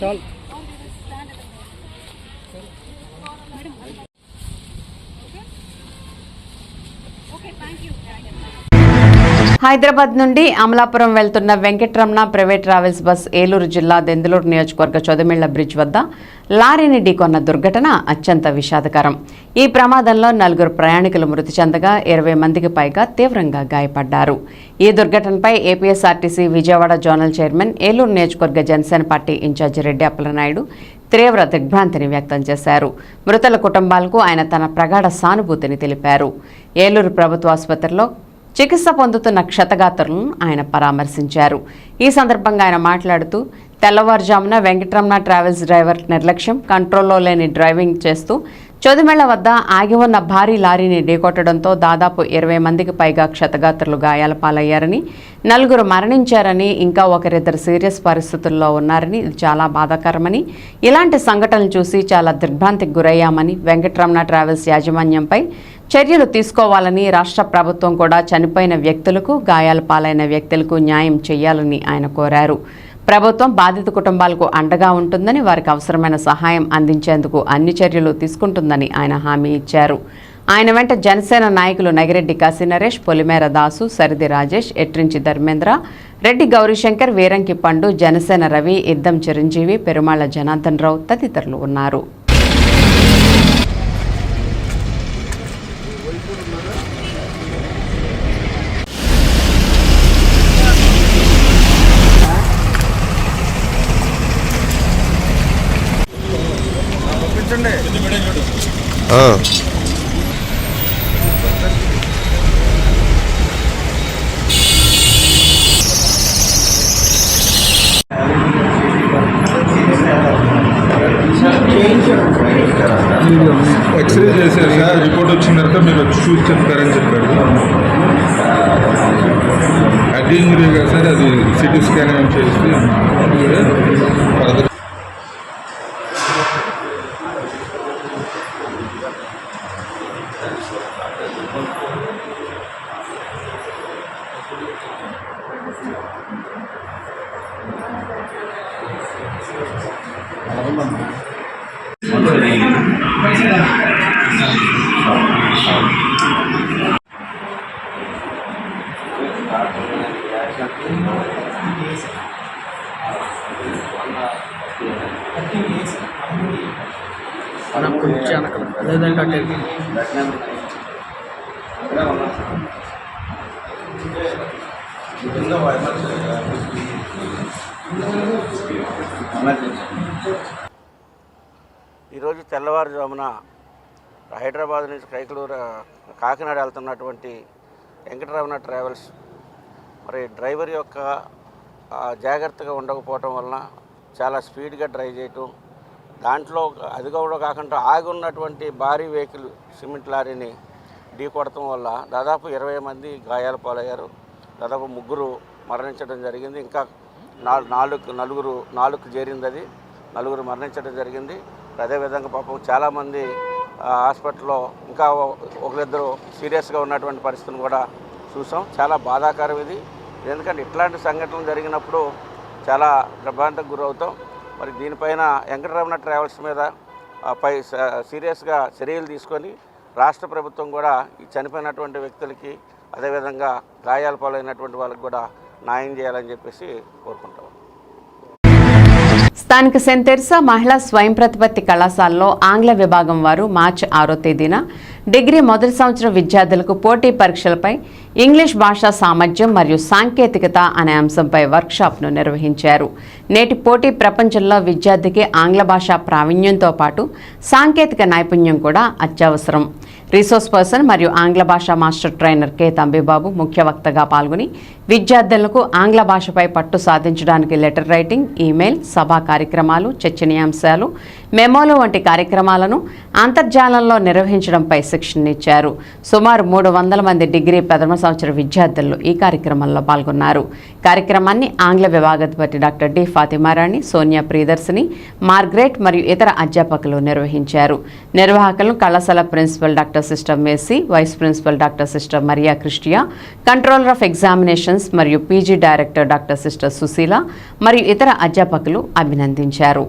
చాలు హైదరాబాద్ నుండి అమలాపురం వెళ్తున్న Venkataramana private travels bus Eluru జిల్లా దెందులూరు నియోజకవర్గ చొదమిళ్ల బ్రిడ్జ్ వద్ద లారీని ఢీకొన్న దుర్ఘటన అత్యంత విషాదకరం. ఈ ప్రమాదంలో 4 ప్రయాణికులు మృతి చెందగా 20 మందికి పైగా తీవ్రంగా గాయపడ్డారు. ఈ దుర్ఘటనపై APSRTC Vijayawada zonal chairman, Eluru నియోజకవర్గ జనసేన పార్టీ ఇన్ఛార్జి రెడ్డి అప్పలనాయుడు తీవ్ర దిగ్భ్రాంతిని వ్యక్తం చేశారు. మృతుల కుటుంబాలకు ఆయన తన ప్రగాఢ సానుభూతిని తెలిపారు. ఏలూరు ప్రభుత్వ ఆసుపత్రిలో చికిత్స పొందుతున్న క్షతగాత్రులను ఆయన పరామర్శించారు. ఈ సందర్భంగా ఆయన మాట్లాడుతూ, తెల్లవారుజామున వెంకటరమణ ట్రావెల్స్ డ్రైవర్ నిర్లక్ష్యం, కంట్రోల్లో లేని డ్రైవింగ్ చేస్తూ చొదిమెళ్ల వద్ద ఆగి ఉన్న భారీ లారీని ఢీకొట్టడంతో దాదాపు 20 మందికి పైగా క్షతగాత్రులు గాయాల పాలయ్యారని, 4 మరణించారని, ఇంకా ఒకరిద్దరు సీరియస్ పరిస్థితుల్లో ఉన్నారని, ఇది చాలా బాధాకరమని, ఇలాంటి సంఘటనలు చూసి చాలా దిగ్భ్రాంతికి గురయ్యామని, వెంకటరమణ ట్రావెల్స్ యాజమాన్యంపై చర్యలు తీసుకోవాలని, రాష్ట్ర ప్రభుత్వం కూడా చనిపోయిన వ్యక్తులకు, గాయాల పాలైన వ్యక్తులకు న్యాయం చేయాలని ఆయన కోరారు. ప్రభుత్వం బాధిత కుటుంబాలకు అండగా ఉంటుందని, వారికి అవసరమైన సహాయం అందించేందుకు అన్ని చర్యలు తీసుకుంటుందని ఆయన హామీ ఇచ్చారు. ఆయన వెంట జనసేన నాయకులు నగిరెడ్డి కాశీనరేష్, పొలిమేర దాసు, సరిది రాజేష్, ఎట్రించి ధర్మేంద్ర, రెడ్డి గౌరీశంకర్, వీరంకి పండు, జనసేన రవి, ఇద్దం చిరంజీవి, పెరుమాళ్ల జనార్దన్ రావు తదితరులు ఉన్నారు. ఎక్స్రే చేశారు సార్, రిపోర్ట్ వచ్చిన తర్వాత మీరు వచ్చి చూసి చెప్తారని చెప్పాడు. అడ్డీ ఇంజరీ కదా సార్, అది సిటీ స్కాన్ ఏమైనా చేసి ఈరోజు తెల్లవారుజామున హైదరాబాద్ నుంచి కాకినాడ వెళ్తున్నటువంటి వెంకటరమణ ట్రావెల్స్ మరి డ్రైవర్ యొక్క జాగ్రత్తగా ఉండకపోవటం వలన చాలా స్పీడ్గా డ్రైవ్ చేయటం, దాంట్లో అది కూడా కాకుండా ఆగి ఉన్నటువంటి భారీ వెహికల్ సిమెంట్ లారీని ఢీ కొడటం వల్ల దాదాపు 20 మంది గాయాల పాలయ్యారు. దాదాపు 3 మరణించడం జరిగింది. ఇంకా నాలుగు చేరింది, అది 4 మరణించడం జరిగింది. అదేవిధంగా పాపం చాలామంది హాస్పిటల్లో ఇంకా ఒకరిద్దరు సీరియస్గా ఉన్నటువంటి పరిస్థితిని కూడా చూసాం. చాలా బాధాకరం ఇది. ఎందుకంటే ఇట్లాంటి సంఘటనలు జరిగినప్పుడు చాలా ప్రమాదానికి గురవుతాం. మరి దీనిపైన వెంకటరమణ ట్రావెల్స్ మీద సీరియస్గా చర్యలు తీసుకొని రాష్ట్ర ప్రభుత్వం కూడా ఈ చనిపోయినటువంటి వ్యక్తులకి అదేవిధంగా గాయాల పాలైనటువంటి వాళ్ళకి కూడా న్యాయం చేయాలని చెప్పేసి కోరుకుంటాం. స్థానిక సెయింట్ తెరిసా మహిళా స్వయం ప్రతిపత్తి కళాశాలలో ఆంగ్ల విభాగం వారు మార్చి 6వ తేదీన డిగ్రీ మొదటి సంవత్సరం విద్యార్థులకు పోటీ పరీక్షలపై ఇంగ్లీష్ భాషా సామర్థ్యం మరియు సాంకేతికత అనే అంశంపై వర్క్షాప్ను నిర్వహించారు. నేటి పోటీ ప్రపంచంలో విద్యార్థికి ఆంగ్ల భాషా ప్రావీణ్యంతో పాటు సాంకేతిక నైపుణ్యం కూడా అత్యవసరం. రిసోర్స్ పర్సన్ మరియు ఆంగ్ల భాషా మాస్టర్ ట్రైనర్ కె తంబిబాబు ముఖ్య వక్తగా పాల్గొని విద్యార్థులకు ఆంగ్ల భాషపై పట్టు సాధించడానికి లెటర్ రైటింగ్, ఈమెయిల్, సభా కార్యక్రమాలు, చర్చనీయాంశాలు, మెమోలు వంటి కార్యక్రమాలను అంతర్జాలంలో నిర్వహించడంపై శిక్షణనిచ్చారు. సుమారు 300 మంది డిగ్రీ ప్రథమ సంవత్సర విద్యార్థులు ఈ కార్యక్రమంలో పాల్గొన్నారు. కార్యక్రమాన్ని ఆంగ్ల విభాగాధిపతి doctor D Fatimarani, Sonia Priyadarshini, Margaret మరియు ఇతర అధ్యాపకులు నిర్వహించారు. నిర్వాహకులను కళాశాల principal doctor sister Macy, vice principal doctor sister Maria Christia, controller of examinations మరియు PG director doctor sister Susheela మరియు ఇతర అధ్యాపకులు అభినందించారు.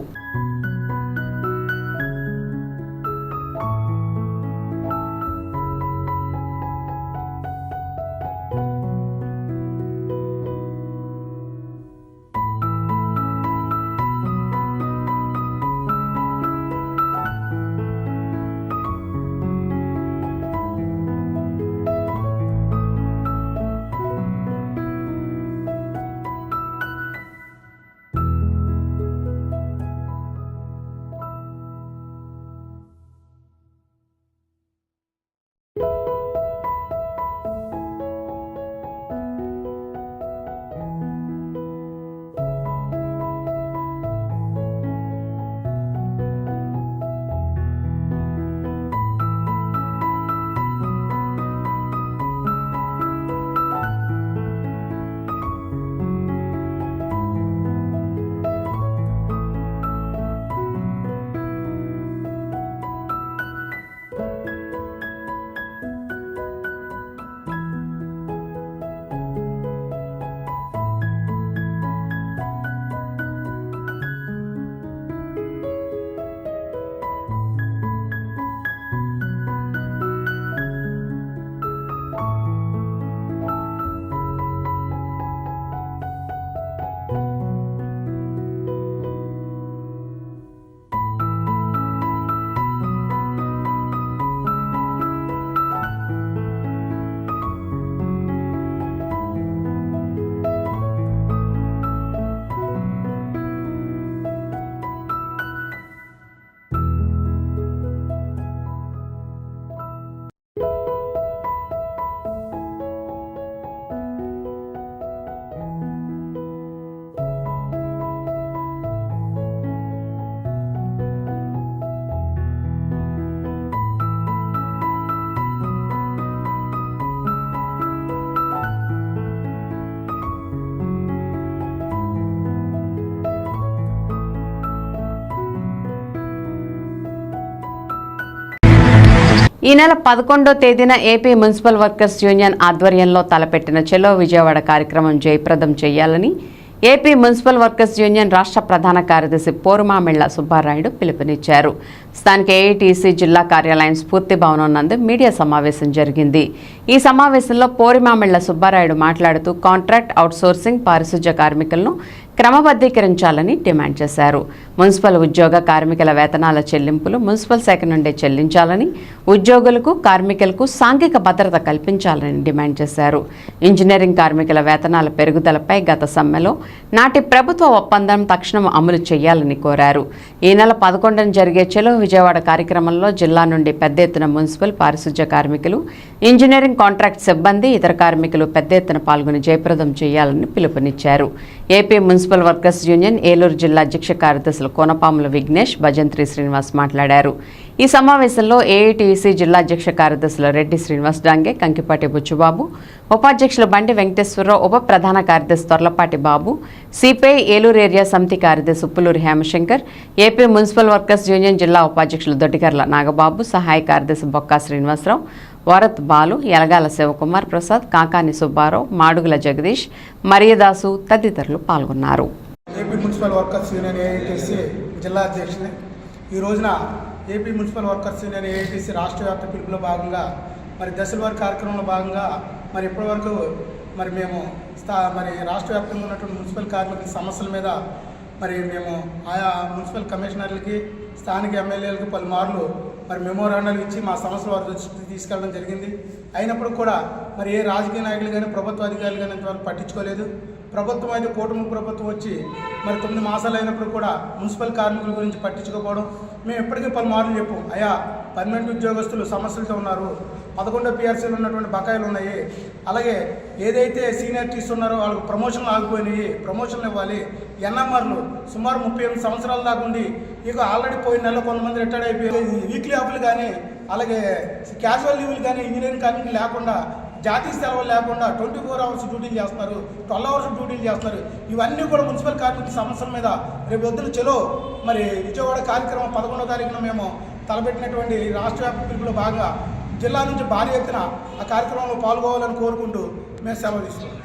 ఈ నెల 11వ తేదీన ఏపీ మున్సిపల్ వర్కర్స్ యూనియన్ ఆధ్వర్యంలో తలపెట్టిన చలో విజయవాడ కార్యక్రమం జయప్రదం చేయాలని ఏపీ మున్సిపల్ వర్కర్స్ యూనియన్ రాష్ట్ర ప్రధాన కార్యదర్శి పోరుమామిళ్ల సుబ్బారాయుడు పిలుపునిచ్చారు. స్థానిక ఏఐటీసీ జిల్లా కార్యాలయం స్ఫూర్తి భవనం నందు మీడియా సమావేశం జరిగింది. ఈ సమావేశంలో పోరుమామిళ్ల సుబ్బారాయుడు మాట్లాడుతూ కాంట్రాక్ట్ అవుట్సోర్సింగ్ పారిశుధ్య కార్మికులను క్రమబద్ధీకరించాలని డిమాండ్ చేశారు. మున్సిపల్ ఉద్యోగ కార్మికుల వేతనాల చెల్లింపులు మున్సిపల్ శాఖ నుండే చెల్లించాలని, ఉద్యోగులకు కార్మికులకు సాంఘిక భద్రత కల్పించాలని డిమాండ్ చేశారు. ఇంజనీరింగ్ కార్మికుల వేతనాల పెరుగుదలపై గత సమ్మెలో నాటి ప్రభుత్వ ఒప్పందం తక్షణం అమలు చేయాలని కోరారు. ఈ నెల 11న జరిగే చలో విజయవాడ కార్యక్రమంలో జిల్లా నుండి పెద్ద ఎత్తున మున్సిపల్ పారిశుధ్య కార్మికులు, ఇంజనీరింగ్ కాంట్రాక్ట్ సిబ్బంది, ఇతర కార్మికులు పెద్ద ఎత్తున పాల్గొని జయప్రదం చేయాలని పిలుపునిచ్చారు. AP municipal workers union Eluru జిల్లా అధ్యక్ష కార్యదర్శులు కోనపాముల విఘ్నేష్, భజంత్రి శ్రీనివాస్ మాట్లాడారు. ఈ సమావేశంలో ఏఐటీసీ జిల్లా అధ్యక్ష కార్యదర్శులు రెడ్డి శ్రీనివాస్ డాంగే, కంకిపాటి బుచ్చుబాబు, ఉపాధ్యక్షులు బండి వెంకటేశ్వరరావు, ఉప ప్రధాన కార్యదర్శి తొర్లపాటి బాబు, సిపిఐ ఏలూరు ఏరియా సమితి కార్యదర్శి Uppuluri Hemashankar, AP municipal workers union జిల్లా ఉపాధ్యక్షులు దొడ్డిగర్ల నాగబాబు, సహాయ కార్యదర్శి బొక్కా శ్రీనివాసరావు, వరత్ బాలు, యలగాల శివకుమార్ ప్రసాద్, కాకాని సుబ్బారావు, మాడుగుల జగదీష్, మరియదాసు తదితరులు పాల్గొన్నారు. AP municipal workers union AITC జిల్లా అధ్యక్షుని ఈ రోజున AP municipal workers union AITC రాష్ట్ర వ్యాప్త పిలుపులో భాగంగా దశల వారి కార్యక్రమంలో భాగంగా ఇప్పటివరకు మేము రాష్ట్ర వ్యాప్తంగా ఉన్నటువంటి మున్సిపల్ కార్మికుల సమస్యల మీద మేము ఆయా మున్సిపల్ కమిషనర్లకి, స్థానిక ఎమ్మెల్యేలకు పలుమార్లు మెమోరాండాలు ఇచ్చి మా సమస్యల వారి దృష్టికి తీసుకెళ్ళడం జరిగింది. అయినప్పుడు కూడా ఏ రాజకీయ నాయకులు కానీ ప్రభుత్వ అధికారులు కానీ ఇంతవరకు పట్టించుకోలేదు. ప్రభుత్వం అయితే కూటమి ప్రభుత్వం వచ్చి 9 మాసాలు అయినప్పుడు కూడా మున్సిపల్ కార్మికుల గురించి పట్టించుకోకపోవడం. మేము ఎప్పటికీ పలుమార్లు చెప్పాం, అయ్యా పర్మనెంట్ ఉద్యోగస్తులు సమస్యలతో ఉన్నారు, 11 పిఆర్సీలు ఉన్నటువంటి బకాయిలు ఉన్నాయి, అలాగే ఏదైతే సీనియారిటీస్ ఉన్నారో వాళ్ళకు ప్రమోషన్లు ఆగిపోయినాయి, ప్రమోషన్లు ఇవ్వాలి. ఎన్ఎంఆర్లు సుమారు 38 సంవత్సరాల దాకా ఉండి ఇక ఆల్రెడీ పోయిన నెలలో కొంతమంది రిటైర్డ్ అయిపోయి వీక్లీ ఆఫ్లు కానీ అలాగే క్యాజువల్ లీవ్లు కానీ ఇంజనీరింగ్ కార్మికులు లేకుండా, జాతీయ సెలవులు లేకుండా 24 అవర్స్ డ్యూటీలు చేస్తున్నారు, 12 అవర్స్ డ్యూటీలు చేస్తున్నారు. ఇవన్నీ కూడా మున్సిపల్ కార్మికుల సమస్యల మీద రేపు వద్దులు చలో విజయవాడ కార్యక్రమం 11వ తారీఖున మేము తలపెట్టినటువంటి రాష్ట్ర వ్యాప్త పిలుపులో భాగంగా జిల్లా నుంచి భారీ ఎత్తున ఆ కార్యక్రమంలో పాల్గొవాలని కోరుకుంటూ మేము సెలవు తీసుకున్నాం.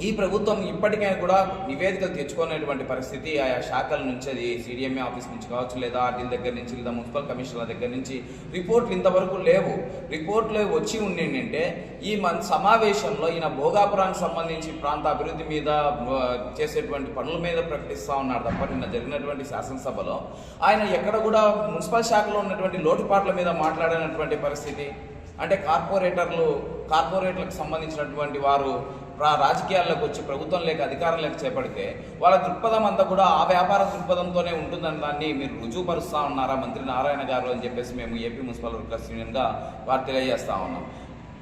ఈ ప్రభుత్వం ఇప్పటికైనా కూడా నివేదికలు తెచ్చుకునేటువంటి పరిస్థితి ఆయా శాఖల నుంచి, అది సిడిఎంఏ ఆఫీస్ నుంచి కావచ్చు, లేదా ఆర్డీల దగ్గర నుంచి, లేదా మున్సిపల్ కమిషనర్ల దగ్గర నుంచి రిపోర్ట్లు ఇంతవరకు లేవు. రిపోర్ట్లు వచ్చి ఉండేంటంటే ఈ సమావేశంలో ఈయన భోగాపురానికి సంబంధించి ప్రాంత అభివృద్ధి మీద చేసేటువంటి పనుల మీద ప్రకటిస్తూ ఉన్నాడు తప్ప నిన్న జరిగినటువంటి శాసనసభలో ఆయన ఎక్కడ కూడా మున్సిపల్ శాఖలో ఉన్నటువంటి లోటుపాట్ల మీద మాట్లాడినటువంటి పరిస్థితి. అంటే కార్పొరేట్లకు సంబంధించినటువంటి వారు రాజకీయాల్లోకి వచ్చి ప్రభుత్వం లేక అధికారం లేక చేపడితే వాళ్ళ దృక్పథం అంతా కూడా ఆ వ్యాపార దృక్పథంతోనే ఉంటుందని దాన్ని మీరు రుజువుపరుస్తూ ఉన్నారా మంత్రి నారాయణ గారు అని చెప్పేసి మేము ఏపీ మున్సిపల్ వర్కర్స్ యూనియన్గా వారు తెలియజేస్తూ ఉన్నాం.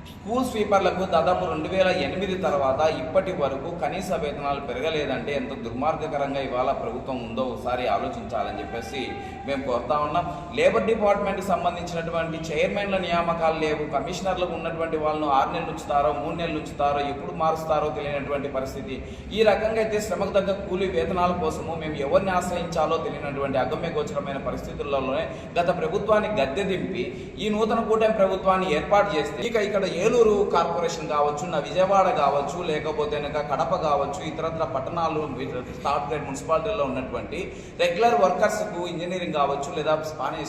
స్కూల్ స్వీపర్లకు దాదాపు 2008 తర్వాత ఇప్పటి వరకు కనీస వేతనాలు పెరగలేదంటే ఎంత దుర్మార్గకరంగా ఇవాళ ప్రభుత్వం ఉందో ఒకసారి ఆలోచించాలని చెప్పేసి మేము కోరుతా ఉన్నాం. లేబర్ డిపార్ట్మెంట్కి సంబంధించినటువంటి చైర్మన్ల నియామకాలు లేవు. కమిషనర్లకు ఉన్నటువంటి వాళ్ళను 6 నెలలు ఉంచుతారో 3 నెలలు ఉంచుతారో ఎప్పుడు మారుస్తారో తెలియనటువంటి పరిస్థితి. ఈ రకంగా అయితే శ్రమకు తగ్గ కూలీ వేతనాల కోసము మేము ఎవరిని ఆశ్రయించాలో తెలియనటువంటి అగమ్య గోచరమైన పరిస్థితుల్లోనే గత ప్రభుత్వాన్ని గద్దె దింపి ఈ నూతన కూటమి ప్రభుత్వాన్ని ఏర్పాటు చేస్తే ఇక్కడ ఏలూరు కార్పొరేషన్ కావచ్చు, విజయవాడ కావచ్చు, లేకపోతే కడప కావచ్చు, ఇతరత్ర పట్టణాలు థర్డ్ గ్రేడ్ మున్సిపాలిటీలో ఉన్నటువంటి రెగ్యులర్ వర్కర్స్కు ఇంజనీరింగ్ కావచ్చు, లేదా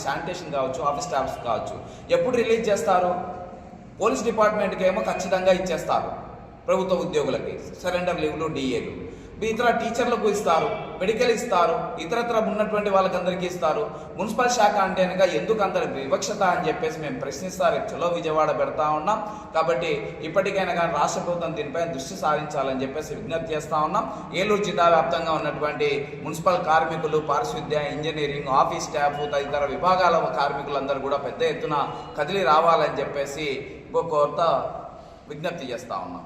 శానిటేషన్ కావచ్చు, ఆఫీస్ స్టాఫ్స్ కావచ్చు ఎప్పుడు రిలీజ్ చేస్తారు? పోలీస్ డిపార్ట్మెంట్కి ఏమో ఖచ్చితంగా ఇచ్చేస్తారు, ప్రభుత్వ ఉద్యోగులకి సరెండర్ లీవ్లు, డిఏలు. ఇతర టీచర్లకు ఇస్తారు, మెడికల్ ఇస్తారు, ఇతరత్ర ఉన్నటువంటి వాళ్ళకందరికీ ఇస్తారు. మున్సిపల్ శాఖ అంటే కనుక ఎందుకు అందరి వివక్షత అని చెప్పేసి మేము ప్రశ్నిస్తారు. చలో విజయవాడ పెడతా ఉన్నాం. కాబట్టి ఇప్పటికైనా కానీ రాష్ట్ర ప్రభుత్వం దీనిపై దృష్టి సారించాలని చెప్పేసి విజ్ఞప్తి చేస్తూ ఉన్నాం. ఏలూరు జిల్లా వ్యాప్తంగా ఉన్నటువంటి మున్సిపల్ కార్మికులు, పారిశుద్ధ్య, ఇంజనీరింగ్, ఆఫీస్ స్టాఫ్, తదితర విభాగాల కార్మికులందరూ కూడా పెద్ద ఎత్తున కదిలి రావాలని చెప్పేసి కోరుతా విజ్ఞప్తి చేస్తూ ఉన్నాం.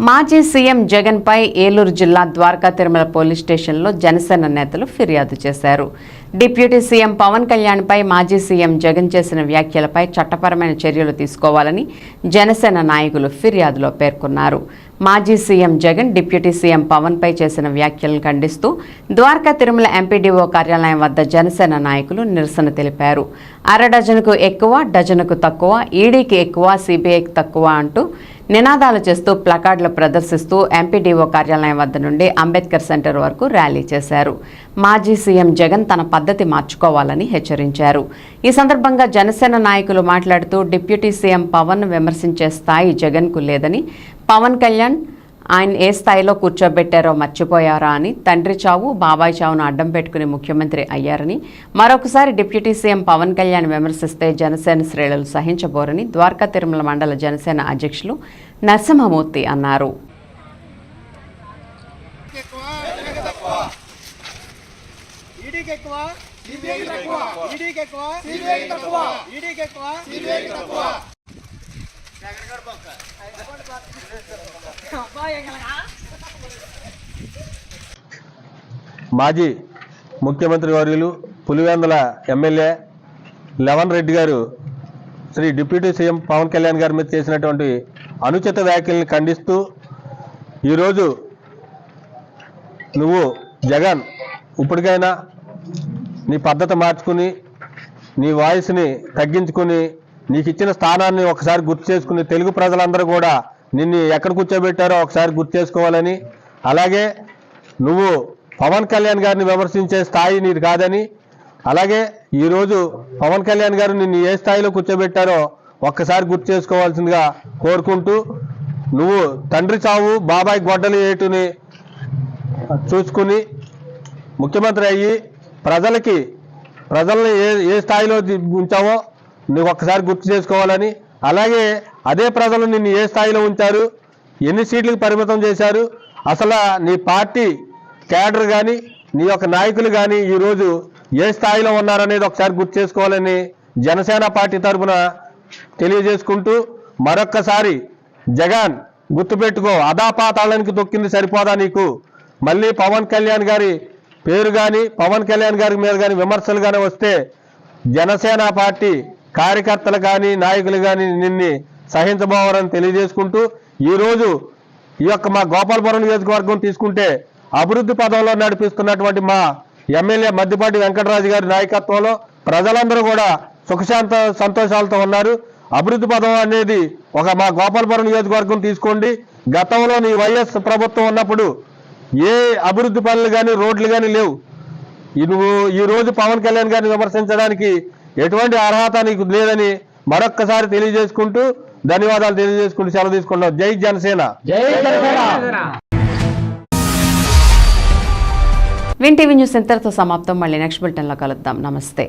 మాజీ సీఎం జగన్పై ఏలూరు జిల్లా ద్వారకా తిరుమల పోలీస్ స్టేషన్లో జనసేన నేతలు ఫిర్యాదు చేశారు. డిప్యూటీ సీఎం పవన్ కళ్యాణ్పై మాజీ సీఎం జగన్ చేసిన వ్యాఖ్యలపై చట్టపరమైన చర్యలు తీసుకోవాలని జనసేన నాయకులు ఫిర్యాదులో పేర్కొన్నారు. మాజీ సీఎం జగన్ డిప్యూటీ సీఎం పవన్పై చేసిన వ్యాఖ్యలను ఖండిస్తూ ద్వారకా తిరుమల ఎంపీడీఓ కార్యాలయం వద్ద జనసేన నాయకులు నిరసన తెలిపారు. అర డజనుకు ఎక్కువ, డజనుకు తక్కువ, ఈడీకి ఎక్కువ, సిబిఐకి తక్కువ అంటూ నినాదాలు చేస్తూ ప్లకార్డులు ప్రదర్శిస్తూ ఎంపీడీఓ కార్యాలయం వద్ద నుండి అంబేద్కర్ సెంటర్ వరకు ర్యాలీ చేశారు. మాజీ సీఎం జగన్ తన పద్ధతి మార్చుకోవాలని హెచ్చరించారు. ఈ సందర్భంగా జనసేన నాయకులు మాట్లాడుతూ డిప్యూటీ సీఎం పవన్ విమర్శించే స్థాయి జగన్కు లేదని, పవన్ కళ్యాణ్ ఆయన ఏ స్థాయిలో కూర్చోబెట్టారో మర్చిపోయారా అని, తండ్రి చావు బాబాయ్ చావును అడ్డం పెట్టుకుని ముఖ్యమంత్రి అయ్యారని, మరొకసారి డిప్యూటీ సీఎం పవన్ కళ్యాణ్ విమర్శిస్తే జనసేన శ్రేణులు సహించబోరని ద్వారకా తిరుమల మండల జనసేన అధ్యక్షులు నరసింహమూర్తి అన్నారు. మాజీ ముఖ్యమంత్రి వర్యులు పులివెందుల ఎమ్మెల్యే లవన్ రెడ్డి గారు శ్రీ డిప్యూటీ సీఎం పవన్ కళ్యాణ్ గారి మీద చేసినటువంటి అనుచిత వ్యాఖ్యల్ని ఖండిస్తూ ఈరోజు నువ్వు జగన్ ఇప్పటికైనా నీ పద్ధతి మార్చుకుని నీ వాయిస్ని తగ్గించుకుని నీకు ఇచ్చిన స్థానాన్ని ఒకసారి గుర్తు చేసుకుని తెలుగు ప్రజలందరూ కూడా నిన్ను ఎక్కడ కూర్చోబెట్టారో ఒకసారి గుర్తు చేసుకోవాలని, అలాగే నువ్వు పవన్ కళ్యాణ్ గారిని విమర్శించే స్థాయి నీది కాదని, అలాగే ఈరోజు పవన్ కళ్యాణ్ గారు నిన్ను ఏ స్థాయిలో కూర్చోబెట్టారో ఒక్కసారి గుర్తు చేసుకోవాల్సిందిగా కోరుకుంటూ, నువ్వు తండ్రి చావు బాబాయ్ గొడ్డలి ఏటుని చూసుకుని ముఖ్యమంత్రి అయ్యి ప్రజల్ని ఏ స్థాయిలో ఉంచావో నువ్వు ఒక్కసారి గుర్తు చేసుకోవాలని, అలాగే అదే ప్రజలు నిన్ను ఏ స్థాయిలో ఉంచారు, ఎన్ని సీట్లకు పరిమితం చేశారు, అసలు నీ పార్టీ క్యాడర్ కానీ నీ యొక్క నాయకులు కానీ ఈరోజు ఏ స్థాయిలో ఉన్నారనేది ఒకసారి గుర్తు చేసుకోవాలని జనసేన పార్టీ తరఫున తెలియజేసుకుంటూ, మరొక్కసారి జగన్ గుర్తుపెట్టుకో, అదాపాతాళానికి తొక్కింది సరిపోదా నీకు, మళ్ళీ పవన్ కళ్యాణ్ గారి పేరు కానీ పవన్ కళ్యాణ్ గారి మీద కానీ విమర్శలు కానీ వస్తే జనసేన పార్టీ కార్యకర్తలు కానీ నాయకులు కానీ నిన్ను సహించబోవరని తెలియజేసుకుంటూ, ఈరోజు ఈ యొక్క మా గోపాలపురం నియోజకవర్గం తీసుకుంటే అభివృద్ధి పదంలో నడిపిస్తున్నటువంటి మా ఎమ్మెల్యే మద్దిపాటి వెంకటరాజు గారి నాయకత్వంలో ప్రజలందరూ కూడా సుఖశాంత సంతోషాలతో ఉన్నారు. అభివృద్ధి పదం అనేది మా గోపాలపురం నియోజకవర్గం తీసుకోండి, గతంలో నీ వైఎస్ ప్రభుత్వం ఉన్నప్పుడు ఏ అభివృద్ధి పనులు కానీ రోడ్లు కానీ లేవు. నువ్వు ఈరోజు పవన్ కళ్యాణ్ గారిని విమర్శించడానికి ఎటువంటి అర్హత నీకు లేదని మరొక్కసారి తెలియజేసుకుంటూ ధన్యవాదాలు తెలియజేసుకుంటూ సెలవు తీసుకుంటాం. జై జనసేన. విన్ టీవీ న్యూస్ ఇంతటితో సమాప్తం. మళ్ళీ నెక్స్ట్ బులెటిన్లో కలుద్దాం. నమస్తే.